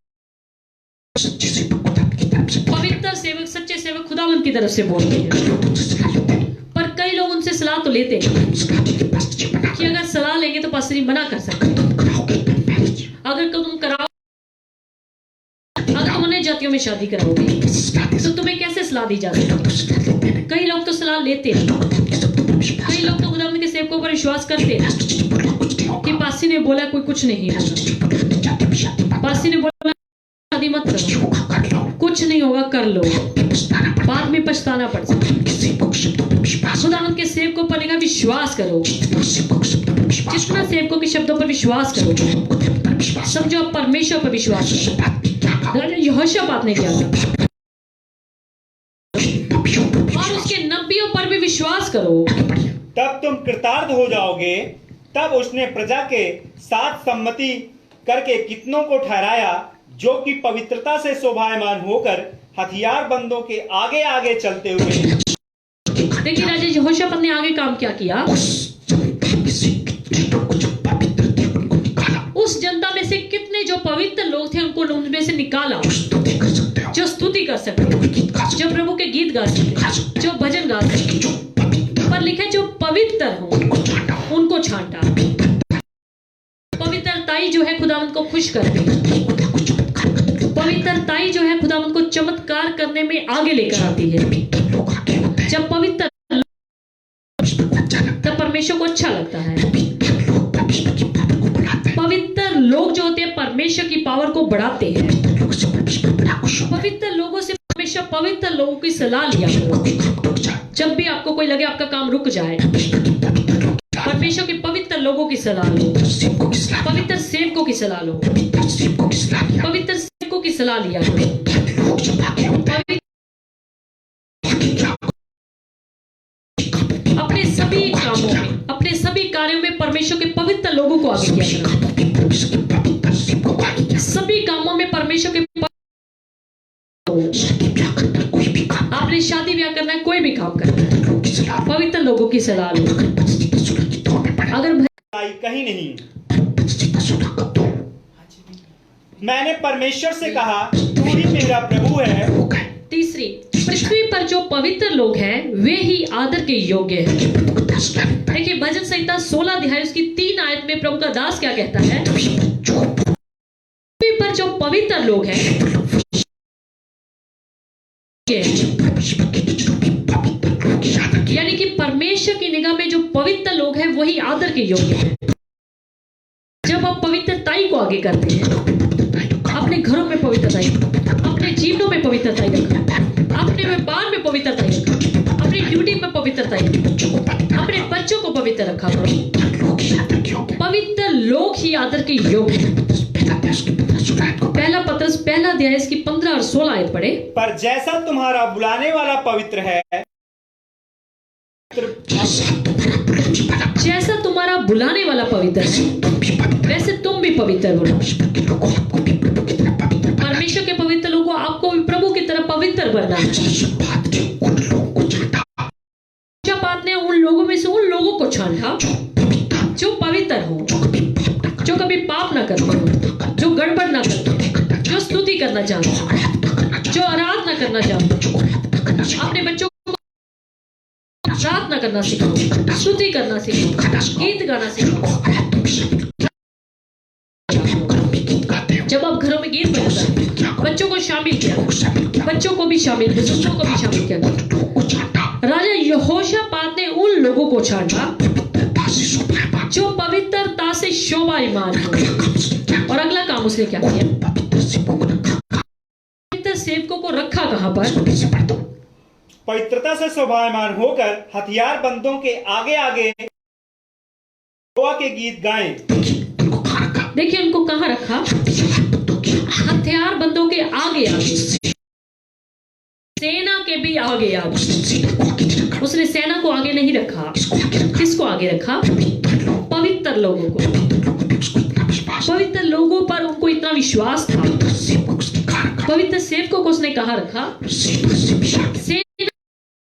सच्चे से खुदा की तरफ से पवित्र सेवक, सच्चे सेवक खुदावंत की तरफ से बोलते हैं, लोग उनसे सलाह लेते हैं, पर कई लोग उनसे सलाह तो लेते हैं सलाह देके पास तुझे मना कि अगर सलाह लेंगे तो पास्टर जी मना कर सकते हैं। तुम कराओगे तो मैरिज, अगर तुम कराओ, अगर तुम अन्य जातियों में शादी कराओगे कैसे सलाह दे तो तुम्हें कैसे सलाह दी जा सकती है? तो सलाह लेते हैं, कई लोग तो सलाह लेते हैं, के शब्दों पर विश्वास कई लोग तो खुदावंत के सेवकों पर विश्वास करते हैं तुझे बोला कुछ नहीं कि होगा, पासी ने बोला कोई कुछ नहीं होगा, तुझे बोला नहीं जाके भी शादी मत पासी ने बोला शादी मत करो, होगा, कर लो, कुछ नहीं होगा कर लो, पछताना पड़ता बाद में पछताना पड़ सकता है। किसी को शब्दों पर विश्वास, खुदावंत के सेवकों पर लिखा विश्वास करो, किसी को शब्दों पर विश्वास, जितना सेवकों के शब्दों पर विश्वास करो, खुदा पर विश्वास, समझो आप परमेश्वर पर विश्वास करो। बात में क्या कहा, राजा यहोशापात ने क्या कहा? नबियों पर और विश्वास, उसके नबियों पर भी विश्वास करो। तब तुम कृतार्थ हो जाओगे। तब उसने प्रजा के साथ सम्मति करके कितनों को ठहराया, जो कि पवित्रता से शोभायमान होकर हथियार बंदों के आगे आगे चलते हुए। देखिए राजा यहोशापात ने आगे काम क्या किया? उस जनता में से कितने लोग जो पवित्र थे उनको निकाला, उस जनता में से कितने जो पवित्र लोग थे उनको उनमें से निकाला, जो स्तुति कर सकते हो, जो स्तुति कर सकते, जो गीत गा सकते जो प्रभु के गीत गा सकते, जो भजन गा सकते, हो, जो पवित्र पर लिखा है जो पवित्र हो उनको छांटा, उनको छांटा। पवित्रताई जो है खुदावंत को खुश करती है, खुदा को चमत्कार करते, पवित्रताई जो है खुदावंत को चमत्कार करने में आगे लेकर आती है। पवित्र लोग आगे होते हैं, जब पवित्र परमेश्वर को अच्छा लगता तब परमेश्वर को अच्छा लगता है। है, पवित्र लोग परमेश्वर की पावर को बढ़ाते हैं, पवित्र लोग जो होते हैं परमेश्वर की पावर को बढ़ाते हैं। पवित्र लोग से परमेश्वर बड़ा खुश होता पवित्र लोगों से परमेश्वर पवित्र लोगों की सलाह लिया करो। है, कोई काम रुक जाए, जब भी आपको कोई लगे आपका काम रुक जाए, परमेश्वर की परमेश्वर के पवित्र लोगों की सलाह लो, सेवकों की सलाह, पवित्र सेवकों की सलाह लो, पवित्र सेवकों की सलाह लिया। पवित्र सेवकों की सलाह लिया करो। लोग जो भागे होते हैं, पवित्र भागे क्या? अपने सभी कामों में, अपने सभी कार्यों में परमेश्वर के पवित्र लोगों को आगे सभी किया करो। कामों में परमेश्वर के पवित्र सेवकों को आगे किया। सभी कामों में परमेश्वर के शादी ब्याह करना, कोई भी काम, आपने शादी ब्याह करना है, कोई भी काम करना है, लोगों की सलाह, पवित्र लोगों की सलाह लो। अगर पच्चीस सुना की दो में पड़े, अगर आई कहीं नहीं। पच्चीस सुना का दो मैंने परमेश्वर से कहा, तू ही मेरा प्रभु है। हो गए। तीसरी, पृथ्वी पर जो पवित्र लोग हैं वे ही आदर के योग्य हैं। प्रभु का दास क्या कहता है? देखिए भजन संहिता 16 अध्याय उसकी 3 आयत में प्रभु का दास क्या कहता है? जो पृथ्वी पर जो पवित्र लोग हैं परमेश्वर के जो भी पवित्र लोग की आदर की, यानी कि परमेश्वर की निगाह में जो पवित्र लोग हैं वही आदर के योग्य हैं। जब आप पवित्रताई को आगे करते हैं, अपने घरों में पवित्रताई, अपने जीवनों में पवित्रताई रखो, अपने व्यापार में पवित्रताई रखो, अपनी ड्यूटी में पवित्रताई रखो, अपने बच्चों को पवित्र रखा करो। लोग की आदर की होंगे। पवित्र लोग ही आदर के योग्य हैं। पहला देश की 15 को पहला पत्रस पहला अध्याय इसकी 15 और 16 आयत पढ़े। पर जैसा तुम्हारा बुलाने वाला पवित्र है, जैसा तुम्हारा बुलाने वाला पवित्र है वैसे तुम भी पवित्र बनो। परमेश्वर के पवित्र लोगों को आपको भी प्रभु की तरह पवित्र बनना है। यहोशापात ने उन लोगों में से उन लोगों को छांटा जो पवित्र हो, जो कभी पाप ना करते हो, जो गड़बड़ ना करते, जो स्तुति करना चाहते, जो आराधना करना चाहते। अपने बच्चों को प्रार्थना करना सिखाओ, स्तुति करना सिखाओ, गीत गाना सिखाओ। जब आप घरों में गीत बजाते हैं, बच्चों को शामिल किया, बच्चों को भी शामिल, बुजुर्गों को भी शामिल किया। राजा यहोशापात ने उन लोगों को छांटा जो पवित्रता से शोभायमान हो। और अगला काम उसने क्या किया? पवित्र सेवकों को रखा कहां पर? पवित्रता से शोभायमान होकर हथियार बंदों के आगे आगे यहोवा के गीत गाएं। देखिए उनको कहां रखा? हथियार बंदों के आगे आगे, सेना के भी आगे आगे। उसने सेना को आगे नहीं रखा। किसको आगे रखा? पवित्र लोगों को। पवित्र लोगों पर उनको इतना विश्वास था। पवित्र सेवकों को उसने कहा रखा? सेना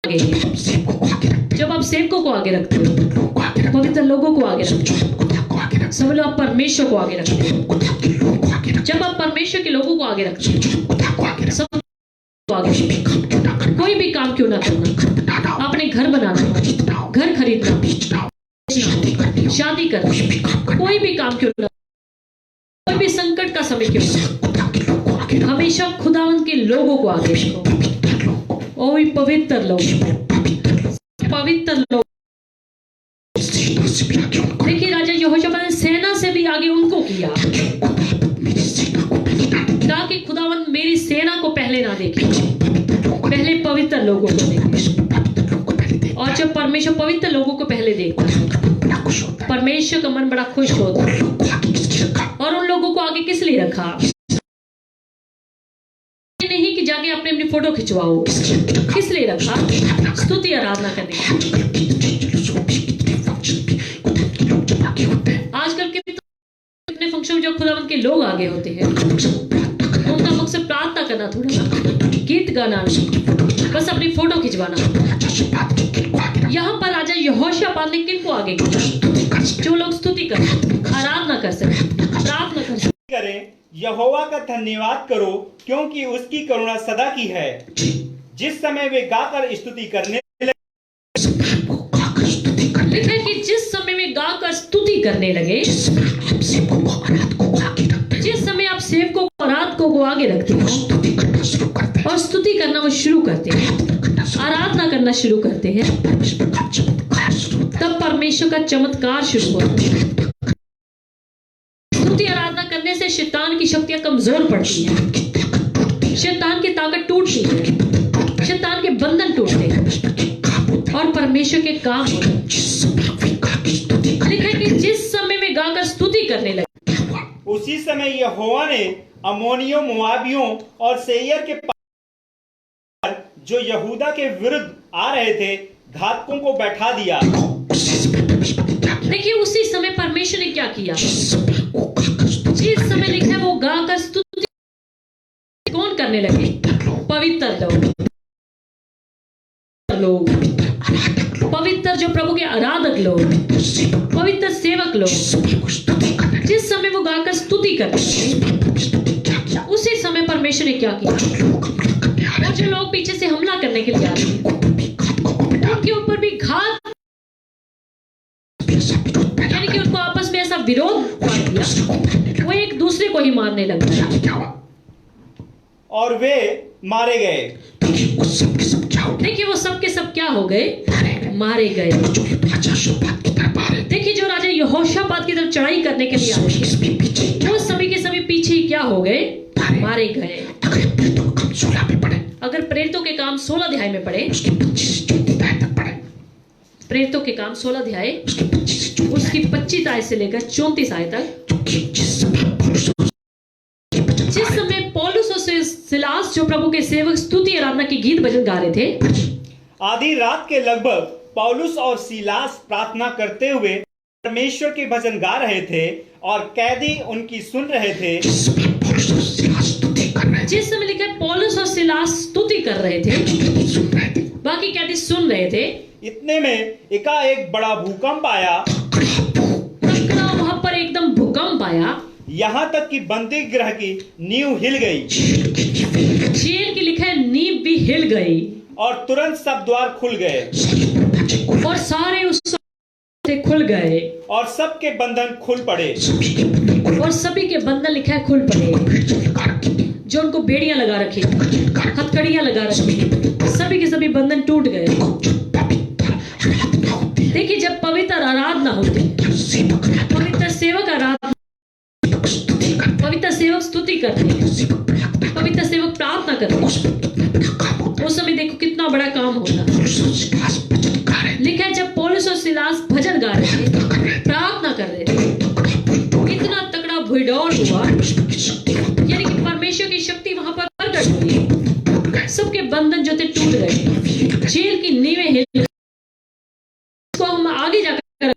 आगे। जब आप सेवकों को आगे रखते हो, पवित्र लोगों को आगे रखते हो, समझ लो आप परमेश्वर को आगे रखते हो। जब आप परमेश्वर के लोगों को आगे रखते हो, सब को आगे, कोई भी काम क्यों ना करना, आपने घर बनाना, घर खरीदना, शादी करना, कोई भी काम क्यों ना, कोई भी संकट का समय क्यों ना, हमेशा खुदावंत के लोगों को आगे रखो। ओ पवित्र लोग, पवित्र लोग। देखिए राजा यहोशापात ने सेना से भी आगे उनको किया ताकि खुदावंत मेरी सेना को पहले ना देखे, पहले पवित्र लोगों को देखे। और जब परमेश्वर पवित्र लोगों को पहले देखता है, परमेश्वर का मन बड़ा खुश होता है। और उन लोगों को आगे किस लिए रखा? नहीं कि जाके अपने अपनी फोटो खिंचवाओ। किस लिए रखा? स्तुति आराधना करने। आजकल के अपने फंक्शन में जो खुदावंत के लोग आगे होते हैं, उनका मकसद प्रार्थना करना, थोड़ा गीत गाना, बस अपनी फोटो खिंचवाना। यहाँ पर राजा यहोशापात ने किन को आगे किया? जो लोग स्तुति कर, आराधना कर सके, प्रार्थना कर सके। करें, यहोवा का धन्यवाद करो क्योंकि उसकी करुणा सदा की है। जिस समय वे गाकर स्तुति करने लिखा कि जिस समय में गाकर स्तुति करने लगे, जिस समय आप सेवकों को आराधकों को आगे रखते हो और स्तुति करना वो शुरू करते हैं, आराधना करना शुरू करते हैं, तब परमेश्वर का चमत्कार शुरू होता है। स्तुति आराधना करने से शैतान की शक्तियां कमजोर पड़ती हैं, शैतान की ताकत टूटती है, शैतान के बंधन टूटते हैं और परमेश्वर के काम होते हैं। लिखा है कि जिस समय वे गाकर स्तुति करने लगे, क्या हुआ? उसी समय यहोवा ने अमोनियों, मोआबियों और सेईर के पार जो यहूदा के विरुद्ध आ रहे थे घातकों को बैठा दिया। उसी समय परमेश्वर ने क्या किया? देखिए उसी समय परमेश्वर ने क्या किया। जिस समय वो गाकर स्तुति जिस करने समय लगे, लिखा है वो गाकर स्तुति कौन करने लगे? पवित्र लोग, आराधक लोग, पवित्र जो प्रभु के आराधक लोग, सेवक, पवित्र सेवक लोग, जिस समय वो स्तुति करने लगे, जिस समय वो गाकर स्तुति करने लगे, उसी समय परमेश्वर ने क्या किया? उसी समय परमेश्वर ने क्या किया। जो लोग हमला करने आ रहे और जो लोग पीछे से हमला करने के लिए आ रहे थे, घातकों को बिठा उनके ऊपर भी घात, ऐसा विरोध पैदा यानी कि उनको आपस में ऐसा विरोध कर दिया, दूसरे को मारने लगे। वो एक दूसरे को ही मारने लग गए क्या हुआ? और वे मारे गए। देखिए उस सब के सब क्या हो गया? देखिए वो सब के सब क्या हो गए? मारे गए। मारे गए। जो ये राजा शोभात की तरफ आ रहे थे, देखिए जो राजा यहोशापात की तरफ चढ़ाई करने के लिए आ रहे इसमें पीछे थे, वो सभी के सभी पीछे ही क्या हो गए? मारे गए। अगर प्रेरितों का काम 16 में पढ़े, अगर प्रेरितों के काम 16 अध्याय में पढ़े, उसके 25 से 34 आयत तक पढ़े, प्रेरितों के काम 16 अध्याय उसके 25 से 34 उसकी 25 आयत से लेकर 34 आयत तक, क्योंकि जिस समय पौलुस के वचन जिस समय पौलुस और सिलास जो प्रभु के सेवक स्तुति आराधना के गीत भजन गा रहे थे, आधी रात के लगभग पौलुस और सीलास प्रार्थना करते हुए परमेश्वर के भजन गा रहे थे और कैदी उनकी सुन रहे थे। जिस समय पौलुस और सिलास स्तुति कर रहे थे, जिस समय लिखा है पौलुस और सिलास स्तुति कर रहे थे, कैदी सुन रहे थे, बाकी कैदी सुन रहे थे, इतने में एकाएक बड़ा भूकंप आया, तकड़ा वहां पर एकदम भूकंप आया, यहाँ तक कि बंदी गृह की नींव हिल गई जेल की लिखा है नींव भी हिल गई और तुरंत सब द्वार खुल गए और सारे उस से खुल गए और सबके बंधन खुल पड़े। और सभी के बंधन लिखा है खुल पड़े, जो उनको बेड़ियां लगा रखी, हथकड़ियां लगा रखी, सभी के सभी बंधन टूट गए। देखिए जब पवित्र आराधना होती, पवित्र सेवक आराधना, पवित्र सेवक स्तुति करते हैं, पवित्र सेवक प्रार्थना करते हैं, उस समय देखो कितना बड़ा काम होता। लिखा है जब पौलुस और सिलास भजन गा रहे थे, प्रार्थना कर रहे थे, इतना तगड़ा भूडौल हुआ, यानी कि परमेश्वर की शक्ति वहां पर प्रकट हुई, सबके बंधन जो थे टूट गए, जेल की नींवें हिल गई। इसको हम आगे जाकर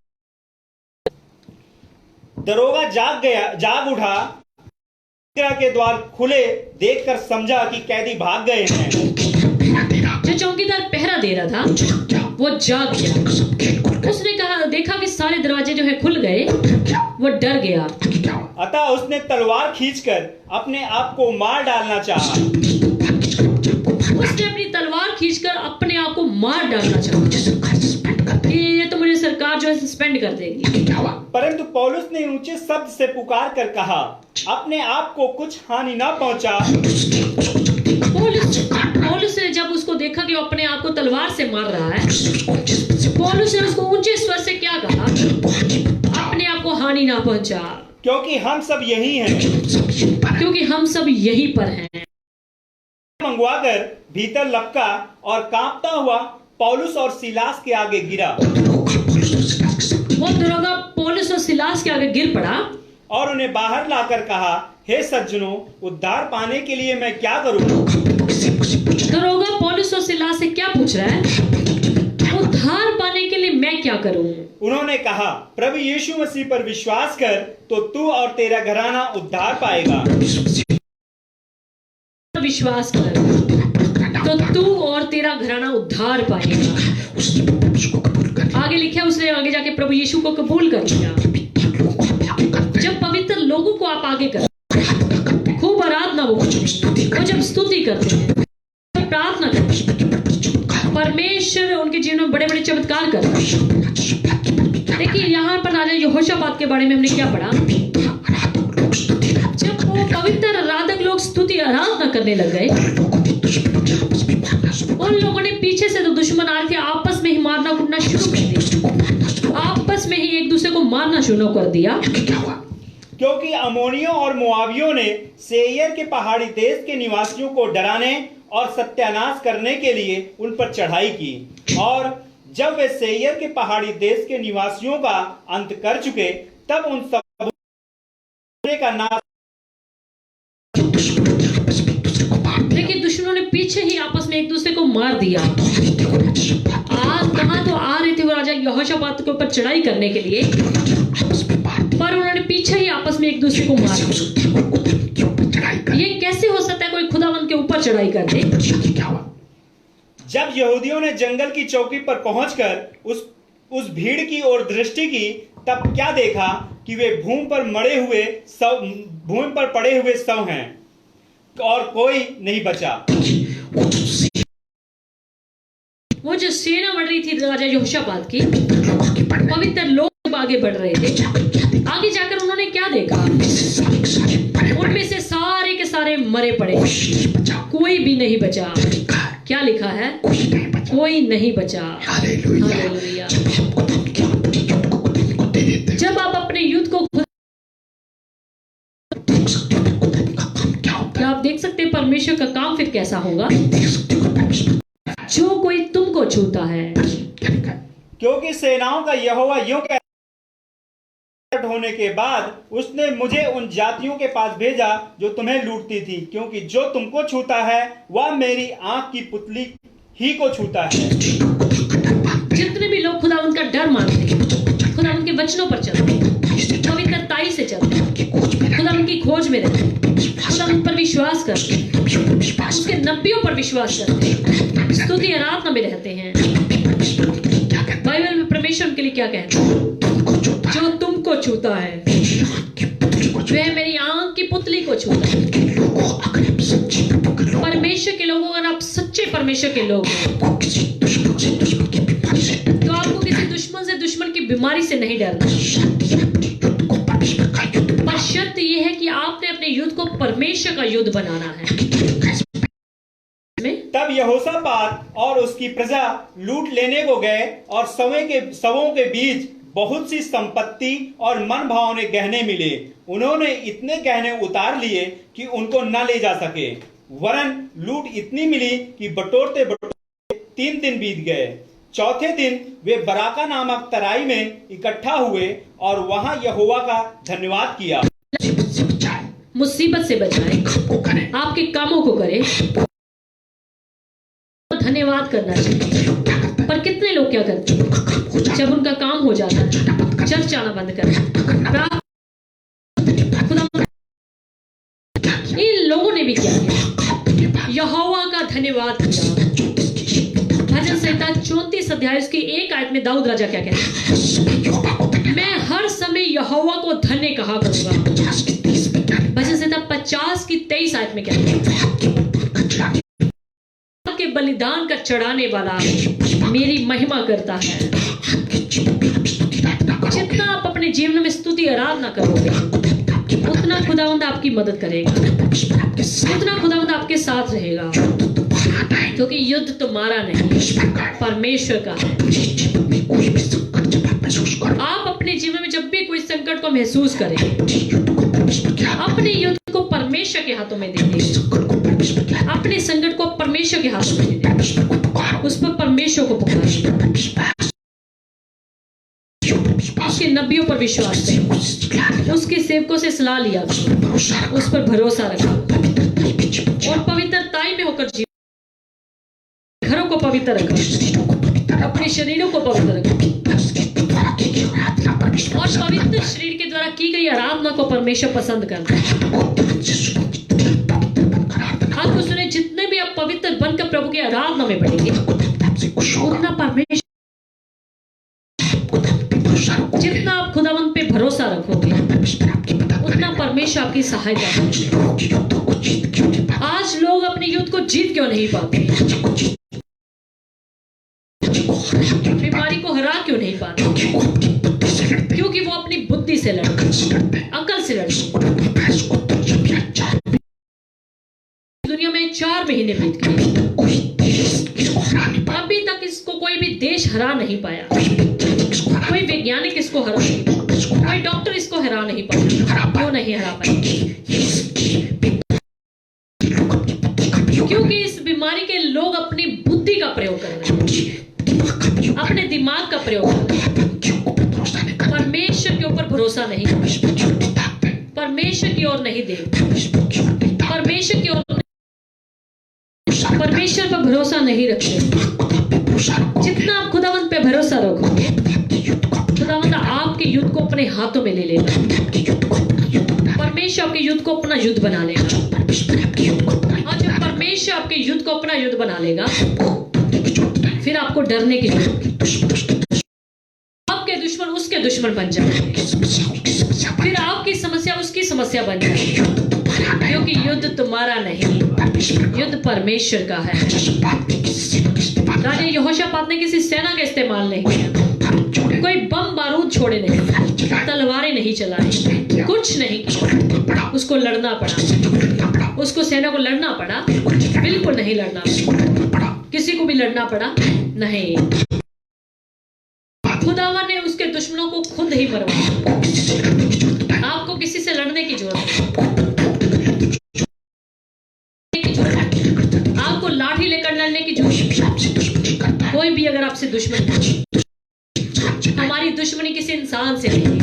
दरोगा जाग उठा, गृह के द्वार खुले देखकर समझा कि कैदी भाग गए हैं। जो चौकीदार पहरा दे रहा था वो जाग गया, उसने कहा देखा कि सारे दरवाजे जो है खुल गए, वो डर गया। अतः उसने तलवार खींचकर अपने आप को मार डालना चाहा। उसने अपनी तलवार खींचकर अपने आप को मार डालना चाहा कि ये तो मुझे सरकार जो है सस्पेंड कर देगी। परंतु पौलुस ने ऊंचे शब्द से पुकार कर कहा, अपने आप को कुछ हानि ना पहुंचा। पौलुस ने जब उसको देखा कि वो अपने आप को तलवार से मार रहा है, पौलुस ने उसको ऊंचे स्वर से क्या कहा? अपने आप को हानि ना पहुंचा, क्योंकि हम सब यही हैं। क्योंकि हम सब यहीं पर हैं। मंगवाकर भीतर लपका और कांपता हुआ पौलुस और सिलास के आगे गिरा। वो दरोगा पौलुस और सिलास के आगे गिर पड़ा और उन्हें बाहर लाकर कहा, हे सज्जनों, उद्धार पाने के लिए मैं क्या करूं? दरोगा पौलुस और सिलास से क्या पूछ रहा है? उद्धार पाने के लिए मैं क्या करूं? उन्होंने कहा, प्रभु यीशु मसीह पर विश्वास कर तो तू और तेरा घराना उद्धार पाएगा। विश्वास कर तो तू और तेरा घराना उद्धार पाएगा। आगे लिखा है उसने आगे जाके प्रभु यीशु को कबूल कर लिया। जब पवित्र लोगों को आप आगे कर खूब आराधना, वो जब स्तुति करते हैं, प्रार्थना करते हैं, परमेश्वर उनके जीवन में बड़े बड़े चमत्कार करता है। देखिए यहाँ पर राजा यहोशापात के बारे में हमने क्या पढ़ा? जब वो पवित्र आराधक लोग स्तुति आराधना करने लग गए, उन लोगों ने पीछे से तो दुश्मन आ रहे थे, आपस में ही मारना कूटना शुरू कर दिया, आपस में ही एक दूसरे को मारना शुरू कर दिया। क्योंकि अमोनियों और मोआबियों ने सेईर के पहाड़ी देश के निवासियों को डराने और सत्यानाश करने के लिए उन पर चढ़ाई की, और जब वे सेईर के पहाड़ी देश के निवासियों का अंत कर चुके, तब उन सब का नाश। देखिए, दुश्मनों ने पीछे ही आपस में एक दूसरे को मार दिया। आज कहाँ तो आ रहे थे वो राजा यहोशापात के ऊपर चढ़ाई करने के लिए, पर उन्होंने पीछे ही आपस में एक दूसरे को मार दिया। ये कैसे हो सकता है कोई खुदावंद के ऊपर चढ़ाई कर दे? जब यहूदियों ने जंगल की चौकी पर पहुंचकर उस भीड़ की ओर दृष्टि की, तब क्या देखा कि वे भूमि पर पड़े हुए शव हैं और कोई नहीं बचा। वो जो सेना बढ़ रही थी राजा यहोशापात की, पवित्र लोग आगे बढ़ रहे थे। आगे जाकर उन्होंने क्या देखा? उनमें से सारे के सारे मरे पड़े, कोई भी नहीं बचा। क्या लिखा है? कोई नहीं बचा। हालेलुया। जब आप अपने युद्ध को क्या आप देख सकते हैं परमेश्वर का काम फिर कैसा होगा? जो कोई तुमको छूता है, क्योंकि सेनाओं का यहोवा यूं कहता होने के बाद उसने मुझे उन जातियों के पास भेजा जो तुम्हें लूटती थी, क्योंकि जो तुमको छूता है वह मेरी आंख की पुतली ही को छूता है। जितने भी लोग खुदावंद का डर मानते हैं, खुदावंद के वचनों पर चलते हैं, पवित्रताई से चलते हैं, खुदावंद की खोज में रहते हैं, खुदावंद पर विश्वास करते हैं, उसके नबियों पर विश्वास करते हैं, स्तुति आराधना में रहते हैं। बाइबल में परमेश्वर के लिए क्या कहता है? जो तुमको छूता है वह मेरी आंख की पुतली को छूता है। परमेश्वर के लोगों, अगर आप सच्चे परमेश्वर के लोग हैं, तो आपको किसी दुश्मन से, दुश्मन की बीमारी से नहीं डरना। पर शर्त यह है कि आपने अपने युद्ध को परमेश्वर का युद्ध बनाना है। तब यहोशापात और उसकी प्रजा लूट लेने को गए और शवों के बीच बहुत सी संपत्ति और मन भावने गहने मिले। उन्होंने इतने गहने उतार लिए कि उनको न ले जा सके, वरन लूट इतनी मिली कि बटोरते बटोरते 3 दिन बीत गए। चौथे दिन वे बराका नामक तराई में इकट्ठा हुए और वहां यहोवा का धन्यवाद किया। मुसीबत से बचाए, आपके कामों को करे, धन्यवाद करना चाहिए। पर कितने लोग क्या करते हैं? जब उनका काम हो जाता है, चर्च आना बंद कर, इन लोगों ने भी क्या किया? यहोवा का धन्यवाद किया। भजन संहिता 34 अध्याय उसकी 1 आयत में दाऊद राजा क्या कहते हैं? मैं हर समय यहोवा को धन्य कहा करूंगा। भजन संहिता 50 की 23 आयत में क्या कहते हैं? के बलिदान का चढ़ाने वाला मेरी महिमा करता है। जितना आप अपने जीवन में स्तुति आराधना करोगे, उतना खुदावंद आपकी मदद करेगा, उतना खुदावंद आपके साथ रहेगा, क्योंकि युद्ध तुम्हारा नहीं, परमेश्वर का है। आप अपने जीवन में जब भी कोई संकट को महसूस करें, अपने युद्ध को परमेश्वर के हाथों में दे दें, अपने संकट को परमेश्वर के हाथों में दे दें, उस पर परमेश्वर को पुकारें, उसके नबियों पर विश्वास करें, उसके सेवकों से सलाह लिया, उस पर भरोसा रखा और पवित्रताई में होकर जीवन, घरों को पवित्र रखा, अपने शरीरों को पवित्र रखा और पवित्र शरीर के द्वारा की गई आराधना को परमेश्वर पसंद करता है। आपको सुने, जितने भी आप पवित्र बनकर प्रभु की आराधना में बढ़ेंगे, उतना परमेश्वर, जितना आप खुदावंत पे भरोसा रखोगे, उतना परमेश्वर आपकी सहायता करेगा। आज लोग अपने युद्ध को जीत क्यों नहीं पाते? बीमारी को हरा क्यों नहीं पाते? क्योंकि वो अपनी बुद्धि से लड़ते, अकल से लड़ते। दुनिया में 4 महीने बीत गए, अभी तक इसको कोई भी देश हरा नहीं पाया, कोई वैज्ञानिक इसको हरा नहीं पाया, कोई डॉक्टर इसको हरा नहीं पाया। क्यों नहीं हरा पाया? क्योंकि इस बीमारी के लोग अपनी बुद्धि का प्रयोग कर रहे हैं, अपने की ओर नहीं देखते, परमेश्वर की ओर नहीं ताकते, परमेश्वर की ओर भरोसा रखते, परमेश्वर पर भरोसा नहीं रखते। खुदा पे भरोसा रखो, जितना आप खुदावंत पे भरोसा रखोगे, आपके युद्ध को खुदावंत आपके युद्ध को अपने हाथों में ले लेगा। आपके युद्ध को अपना युद्ध बना, परमेश्वर आपके युद्ध को अपना युद्ध बना लेगा। परमेश्वर आपके युद्ध को अपना और जब परमेश्वर आपके युद्ध को अपना युद्ध बना लेगा, डरने की जरूरत नहीं, फिर आपको डरने की जरूरत नहीं। दुश्मन उसके आपके दुश्मन उसके दुश्मन बन जाएंगे, समस्या उसकी समस्या बन फिर आपकी समस्या उसकी समस्या बन जाएगी, युद्ध तुम्हारा नहीं, क्योंकि युद्ध तुम्हारा नहीं, परमेश्वर का युद्ध परमेश्वर का है। जैसे बात नहीं किसी से इस्तेमाल राजा यहोशापात ने किसी सेना का इस्तेमाल नहीं किया, बारूद छोड़े, कोई बम बारूद छोड़े नहीं, चलाए, तलवारें नहीं चलाई, कुछ नहीं किया। लड़ना पड़ा, उसको लड़ना पड़ा, लड़ना पड़ा, उसको सेना को लड़ना पड़ा, बिल्कुल नहीं लड़ना पड़ा, लड़ना पड़ा, किसी को भी लड़ना पड़ा नहीं। खुदावन ने उसके दुश्मनों को खुद ही मरवाया। किसी से लड़ने की जरूरत नहीं, आपको किसी से लड़ने की जरूरत नहीं, आपको लाठी लेकर लड़ने की जरूरत भी आपसे दुश्मनी करता है, कोई भी अगर आपसे दुश्मनी, हमारी दुश्मनी किसी इंसान से नहीं।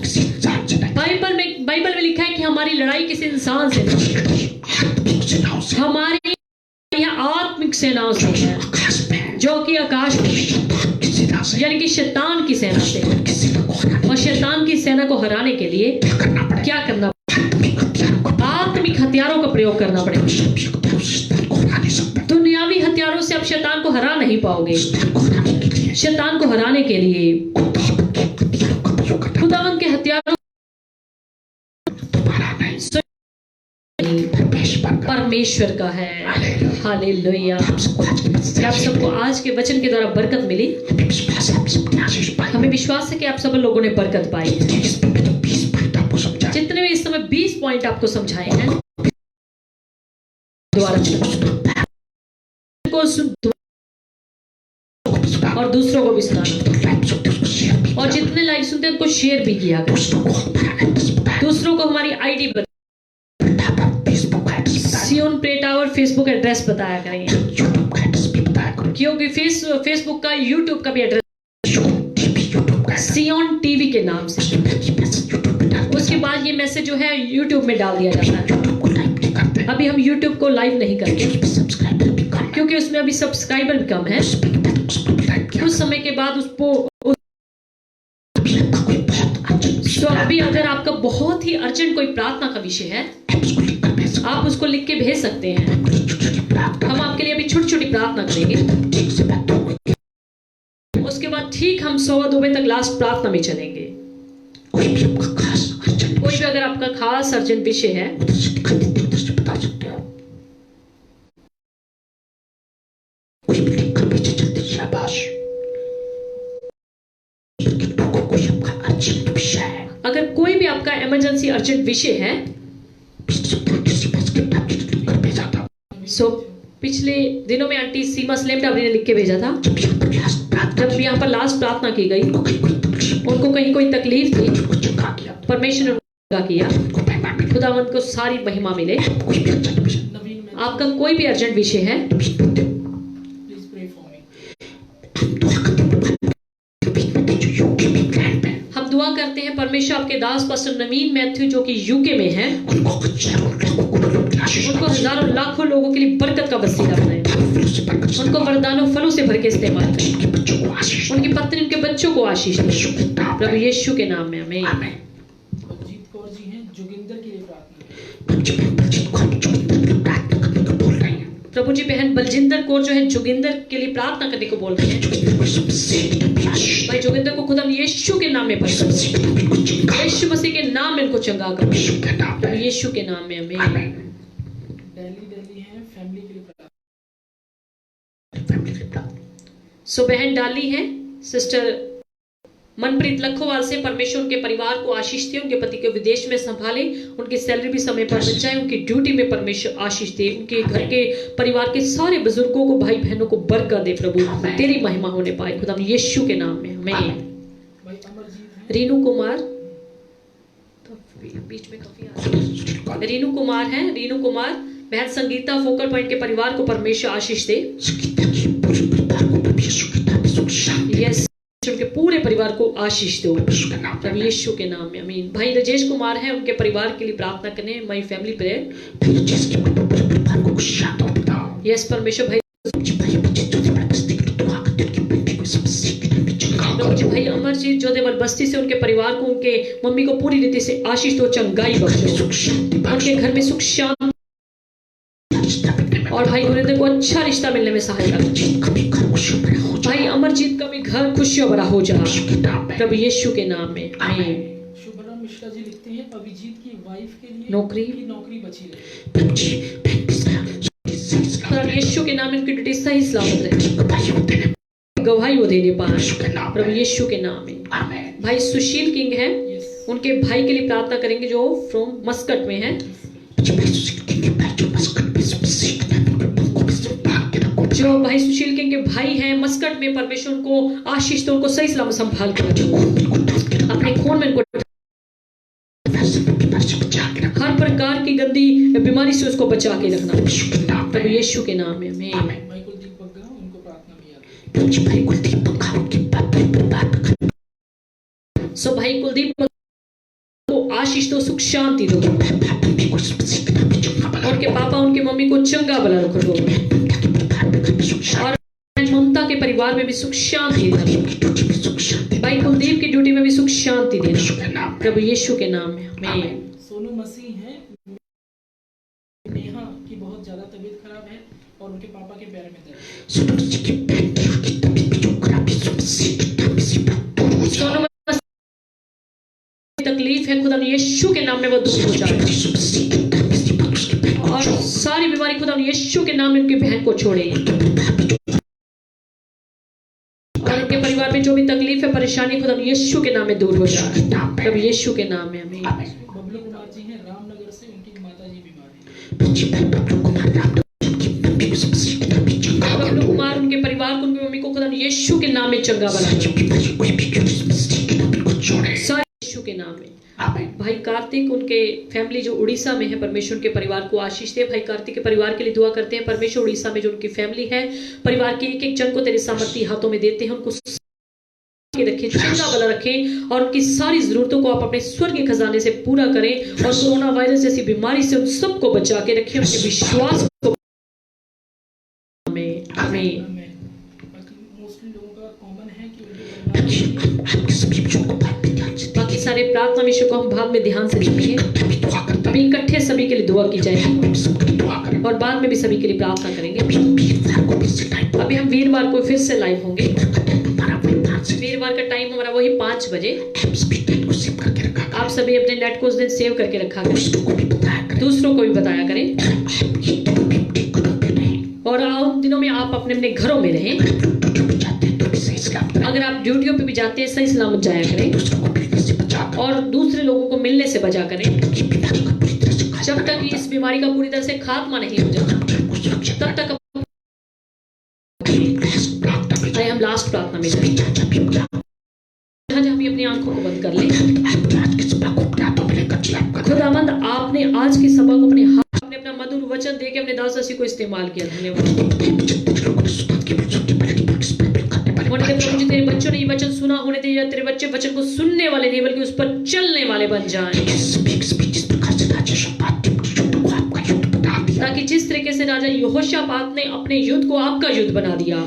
किसी इंसान से नहीं, बाइबल में लिखा है कि हमारी लड़ाई किसी इंसान से नहीं, आत्मिक सेनाओं से, हमारी यहाँ आत्मिक सेनाओं से है, आकाश में, जो कि आकाश में, शैतान की सेना से, यानी कि शैतान की सेना से। की सेना को हराने और शैतान की सेना को हराने के लिए क्या करना पड़ेगा, क्या करना, आत्मिक हथियारों को आत्मिक हथियारों का प्रयोग करना पड़ेगा। शैतान को हरा नहीं सकता, दुनियावी हथियारों से आप शैतान को हरा नहीं पाओगे। शैतान को हराने के लिए शैतान को हराने के लिए खुदावंत के हथियारों का प्रयोग करना, खुदावन के हथियारों तुम्हारा नहीं, परमेश्वर का, परमेश्वर का है। हालेलुया। आप सबको आज के वचन के द्वारा बरकत मिली। विश्वास है, आप सबने आशीष पाई, हमें विश्वास है कि आप सब लोगों ने बरकत पाई है। इसमें मैंने 20 पॉइंट आपको समझाया, जितने भी इस समय 20 पॉइंट आपको समझाए हैं, द्वारा को और दूसरों को भी सुनाना, और जितने लाइक सुनते हैं उनको शेयर भी किया करें। दूसरों को हमारी ID Zion pray tower Facebook address बताया करेंगे, यूट्यूब का एड्रेस भी बताया करो, क्योंकि फेसबुक का यूट्यूब का भी एड्रेस यूट्यूब का सियोन टीवी के नाम से। यूट्यूब पे डाल, उसके बाद ये मैसेज जो है यूट्यूब में डाल दिया जाता है। यूट्यूब को लाइक नहीं करते, अभी हम यूट्यूब को लाइव नहीं करते, सब्सक्राइबर भी कम है, क्योंकि उसमें अभी सब्सक्राइबर भी कम है। उसको भी लाइक किया, कुछ समय के बाद उसको कोई बहुत अर्जेंट, तो अभी अगर आपका बहुत ही अर्जेंट कोई प्रार्थना का विषय है, उसको लिख कर भेज सकते आप उसको लिख के भेज सकते हैं। हम आपके लिए अभी छोटी छोटी प्रार्थना करेंगे। ठीक से बात हो, उसके बाद ठीक हम 1:15 बजे तक लास्ट प्रार्थना में चलेंगे। कोई भी आपका खास अर्जेंट, कोई भी अगर आपका खास अर्जेंट विषय है, उधर से दिखा देते, उधर से बता सकते हो, कोई भी लिख कर भेजे जल्दी, शाबाश। कोई आपका अर्जेंट विषय है, अगर कोई भी आपका इमरजेंसी अर्जेंट विषय है, सो पिछले दिनों में आंटी सीमा स्लेम डाबरी ने लिख के भेजा था। जब यहाँ पर लास्ट प्रार्थना की गई, उनको कहीं कोई तकलीफ थी, परमेश्वर ने उनका किया। खुदावंत को सारी महिमा मिले। आपका कोई भी अर्जेंट विषय है, हम दुआ करते हैं। परमेश्वर आपके दास पास्टर नवीन मैथ्यू जो कि यूके में हैं, उनको हजारों लाखों लोगों के लिए बरकत का वसीला बनाए, उनको वरदानों फलों से भर के इस्तेमाल करें, उनकी पत्नी उनके बच्चों को आशीष दें, प्रभु यीशु के नाम में आमीन। बलजीत कौर जी हैं जोगिंदर के लिए प्रार्थना प्रभु जी बहन बलजिंदर कौर जो है जोगिंदर के लिए प्रार्थना करने को बोल रहे हैं। भाई जोगिंदर को खुदा यीशु के नाम में बरकत दो, यीशु मसीह के नाम में उनको चंगा करो, प्रभु यीशु के नाम में आमीन। दिल्ली हैं फैमिली के लिए सो बहन डाली है सिस्टर मनप्रीत लखोवाल से, परमेश्वर उनके परिवार को आशीष दे, उनके पति को विदेश में संभाले, उनकी सैलरी भी समय पर मिल जाए, उनकी ड्यूटी में परमेश्वर आशीष दे, उनके घर के परिवार के सारे बुजुर्गों को, भाई बहनों को बरकत दे, प्रभु तेरी महिमा होने पाए खुदा यीशु के नाम में आमीन। भाई अमरजीत हैं, रीनू कुमार तो बीच में काफी रीनू कुमार है, रीनू कुमार बहन संगीता फोकल पॉइंट के परिवार को परमेश्वर आशीष दे, यस उनके पूरे पूरे परिवार को आशीष दो यीशु के नाम में प्रभु यीशु के नाम में आमीन। भाई राजेश कुमार है, उनके परिवार के लिए प्रार्थना करें। My family prayer. भाई जिसके पूरे परिवार को खुशियां दो पिता। यस परमेश्वर भाई भाई बच्चे जो देवर बस्ती की दुआ करते हैं कि बेटे को सब सीख में चंगा प्रभु जी भाई अमरजीत जोधेवल बस्ती से उनके परिवार को, उनके मम्मी को पूरी रीति से आशीष दो, चंगाई बख्शो, सुख शांति उनके घर में सुख शांति और भाई गुरुदेव को अच्छा रिश्ता मिलने में सहायता करो। कभी घर खुशियों भरा हो जाए भाई अमरजीत का भी घर खुशियों भरा हो जाए यीशु के नाम में प्रभु यीशु के नाम में आमीन। शुभराम मिश्रा जी लिखते हैं अभिजीत की वाइफ के लिए नौकरी की नौकरी बची रहे। प्रभु जी बैंक प्रभु यीशु के नाम में उनकी ड्यूटी सही सलामत रहे, गवाही होते हैं गवाही वो देने पाए यीशु के नाम प्रभु में यीशु के नाम में। आमीन। भाई सुशील किंग है, यस उनके भाई के लिए प्रार्थना करेंगे जो फ्रॉम मस्कट में है। जब मैं सुशील के भाई जो मस्कट में सब सीखते हैं उनको भी सब भाग के रखो जो भाई सुशील किंग के भाई हैं मस्कट में, परमेश्वर उनको आशीष दो, उनको सही सलामत संभाल कर रखो, अपने खून में उनको हर प्रकार की गंदी बीमारी से उसको बचा के रखना यीशु के नाम प्रभु में यीशु के नाम में आमीन। भाई कुलदीप बग्गा उनको प्रार्थना में याद रखें। जी भाई कुलदीप बग्गा उनकी बात सो भाई कुलदीप को आशीष दो, सुख शांति दो, उनके पापा उनकी मम्मी को चंगा भला रखो और ममता के परिवार में भी सुख शांति देना। भाई कुलदीप की ड्यूटी में भी सुख शांति देना प्रभु यीशु के नाम में आमीन। सोनू मसीह हैं, नेहा की बहुत ज्यादा तबीयत खराब है और उनके पापा के पैर में दर्द। सोनू तकलीफ है, खुदा यीशु के नाम में वो दूर हो जाए और सारी बीमारी खुदा यीशु के नाम में उनकी बहन को छोड़े और उनके परिवार में जो भी तकलीफ है, परेशानी खुदा यीशु के नाम में दूर हो जाए प्रभु यीशु के नाम में आमीन। बबलू कुमार जी हैं रामनगर से, उनकी माता जी बीमार हैं। बबलू कुमार उनके परिवार को, उनकी मम्मी को खुदा यीशु के नाम में चंगा बना सारे यीशु के नाम में। भाई कार्तिक उनके फैमिली जो उड़ीसा में है, परमेश्वर उनके परिवार को आशीष दे। भाई कार्तिक के परिवार के लिए दुआ करते हैं, परमेश्वर उड़ीसा में जो उनकी फैमिली है, परिवार के एक एक जन को तेरे सामर्थी हाथों में देते हैं, उनको रखें, चंगा भला रखें और उनकी सारी जरूरतों को आप अपने स्वर्गीय खजाने से पूरा करें और कोरोना वायरस जैसी बीमारी से उन सबको बचा के रखें, उनके विश्वास को आमीन। मोस्टली लोगों का कॉमन है कि उनके बाकी सारे प्रार्थना विषय को हम बाद में ध्यान से देखेंगे। अभी इकट्ठे सभी के लिए दुआ की जाएगी और बाद में भी सभी के लिए प्रार्थना करेंगे। अभी हम वीरवार को फिर से लाइव होंगे। वीरवार का टाइम हमारा वही 5 बजे। आप सभी अपने नेट को उस दिन सेव करके रखा करें, दूसरों को भी बताया करें और उन दिनों में आप अपने अपने घरों में रहें। अगर आप ड्यूटियों पे भी जाते हैं, सही सलामत जाया करें और दूसरे लोगों को मिलने से बचा करें जब तक इस बीमारी का पूरी तरह से खात्मा नहीं हो जाता, तब तक हम लास्ट प्रार्थना में जाएं। जहाँ हम अपनी आंखों को बंद कर लें। खुदावंद आपने आज की सभा को अपने हाथ में अपना मधुर वचन देके अपने दास को इस्तेमाल किया, धन्यवाद। प्रभु जी तेरे बच्चों ने ये वचन सुना होने दे, तेरे बच्चे वचन को सुनने वाले नहीं बल्कि उस पर चलने वाले बन जाएं, ताकि जिस तरीके से राजा यहोशापात ने अपने युद्ध को आपका युद्ध बना दिया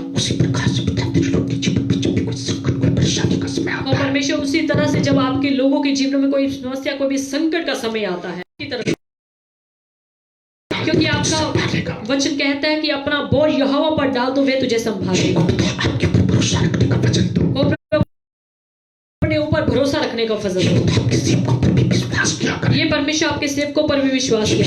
और परमेश्वर उसी तरह से जब आपके लोगों के जीवन में कोई समस्या, कोई भी संकट का समय आता है, क्योंकि आपका वचन कहता है कि अपना बोझ यहोवा पर डाल दो, वे तुझे संभालेगा। अपने ऊपर भरोसा रखने का फजल दो। ये परमेश्वर आपके सेवकों पर भी विश्वास किया,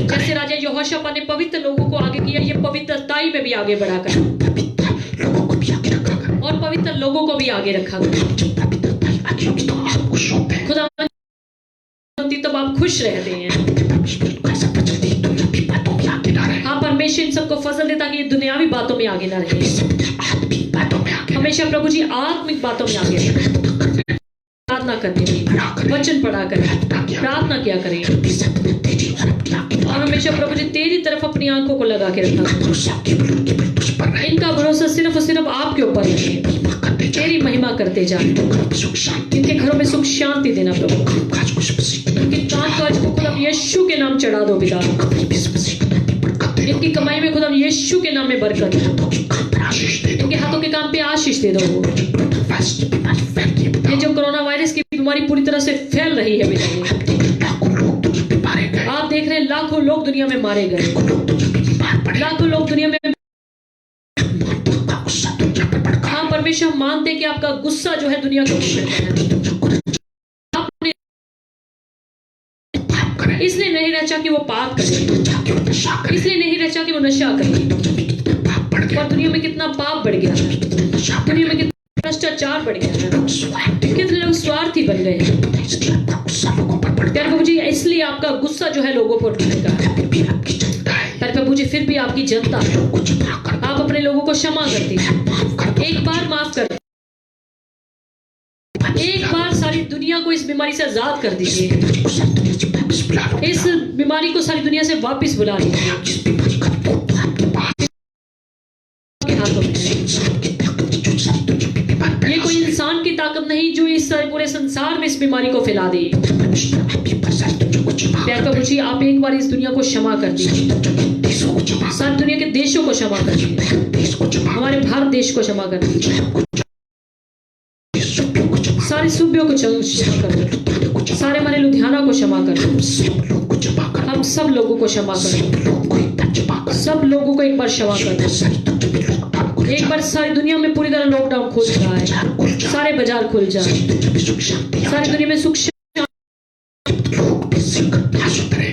जैसे राजा यहोशापात ने पवित्र लोगों को आगे किया, ये पवित्रताई में भी आगे बढ़ा कर और पवित्र लोगों को भी आगे रखा खुदा, तब आप खुश रहते हैं। हाँ, परमेश्वर इन सबको फजल देता कि ये दुनियावी बातों में आगे ना रहे, हमेशा प्रभु जी आत्मिक बातों में आगे रहे। आराधना करने में, वचन पढ़ा करें, प्रार्थना किया करें और हमेशा प्रभु जी तेरी तरफ अपनी आंखों को लगा के रखा करें। इनका भरोसा सिर्फ और सिर्फ आपके ऊपर है। तेरी महिमा करते जाए। इनके घरों में सुख शांति देना प्रभु। इनके कामकाज को खुदा यीशु के नाम चढ़ा दो पिता। इनकी कमाई में खुदा यीशु के नाम में बरकत। इनके हाथों के काम पे आशीष दे दो। ये जो कोरोना वायरस की बीमारी पूरी तरह से फैल रही है बेटा, आप देख रहे हैं लाखों लोग दुनिया में मारे गए, लाखों लोग दुनिया में। हाँ परमेश्वर, हम मानते हैं कि आपका गुस्सा जो है दुनिया को आपने इसलिए नहीं रचा कि वो पाप करे, इसलिए नहीं रचा कि वो नशा करे। और दुनिया में कितना पाप बढ़ गया है, दुनिया में कितना भ्रष्टाचार बढ़ गया है, कितने लोग स्वार्थी बन गए हैं। प्यारे प्रभु जी, इसलिए आपका गुस्सा जो है लोगों पर उठेगा। प्यारे प्रभु जी, फिर भी आपकी जनता, आप अपने लोगों को क्षमा कर दीजिए। एक बार माफ कर, एक बार सारी दुनिया को इस बीमारी से आजाद कर दीजिए। इस बीमारी को सारी दुनिया से वापस बुला लीजिए। ये कोई इंसान की ताकत नहीं जो इस पूरे संसार में इस बीमारी को फैला दे। प्यारे प्रभु जी, आप एक बार इस दुनिया को क्षमा कर दीजिए। सारी दुनिया के देशों को क्षमा कर दीजिए। हमारे भारत देश को क्षमा कर दीजिए। सारे सूबियों को क्षमा कर दो। सारे हमारे लुधियाना को क्षमा कर दो। हम सब लोगों को क्षमा कर दो। सब लोगों को एक बार क्षमा कर दो। एक बार सारी दुनिया में पूरी तरह लॉकडाउन खुल जाए, सारे बाजार खुल जाए, सारी दुनिया में सुख।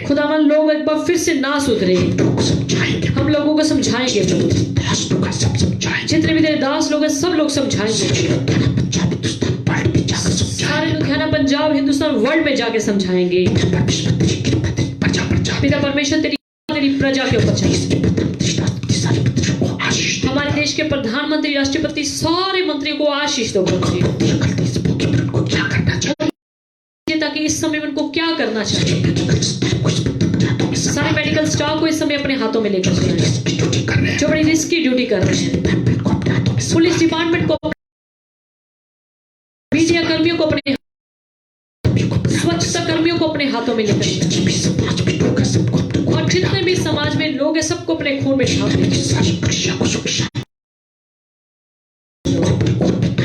खुदावन, लोग एक बार फिर से ना सुधरे। हम लोगों को समझाएंगे, जितने भी तेरे दास लोग हैं सब लोग समझाएंगे। सारे लुधियाना, पंजाब, हिंदुस्तान, वर्ल्ड में जाके समझाएंगे। पिता परमेश्वर, तेरी प्रजा के ऊपर चाहिए। हमारे देश के प्रधानमंत्री, राष्ट्रपति, सारे मंत्रियों को आशीष दो ताकि इस समय उनको क्या करना चाहिए। सारे मेडिकल स्टाफ को इस समय अपने हाथों में लेकर चलें, जो बड़ी रिस्की ड्यूटी कर रहे हैं। पुलिस डिपार्टमेंट को, मीडिया कर्मियों को, अपने स्वच्छता कर्मियों को अपने हाथों में लेकर चलें। और जितने भी समाज में लोग हैं सबको अपने खून में ढांप दीजिए।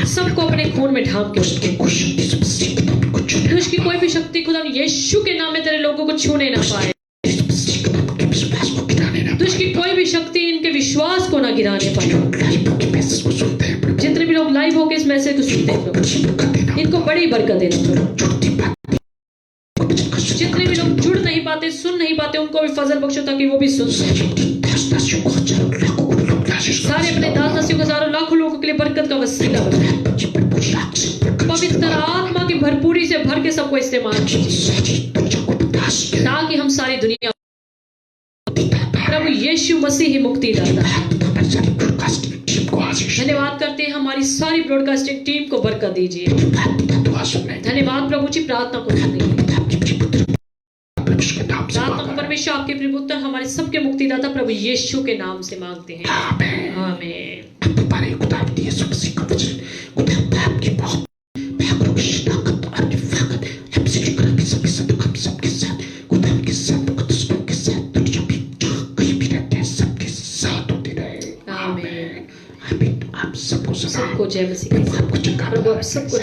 सबको अपने खून में ढांप के दुष्ट की कोई भी शक्ति खुदा यीशु के नाम में तेरे लोगों को छूने ना पाए। दुष्ट की कोई भी शक्ति इनके विश्वास को ना गिराने पाए। जितने भी लोग लाइव होकर इस मैसेज को सुनते हैं, इनको बड़ी बरकत देना। जितने भी लोग जुड़ नहीं पाते, सुन नहीं पाते, उनको भी फजल बख्शो ताकि वो भी सुन सकें। सारे अपने दास-दासियों को, हजारों लाखों लोगों के लिए बरकत का वसीला बने। पवित्र आत्मा की भरपूरी से भर के सबको इस्तेमाल कीजिए ताकि हम सारी दुनिया, प्रभु यीशु मसीह ही मुक्तिदाता। धन्यवाद करते हैं, हमारी सारी ब्रॉडकास्टिंग टीम को बरकत दीजिए। धन्यवाद प्रभु जी, प्रार्थना को सुनिए। प्रार्थना को परमेश्वर आपके प्रिय हमारे सबके मुक्तिदाता प्रभु यीशु के नाम से मांगते हैं, आमीन। सबको जय मसीह। प्रभु आप सबको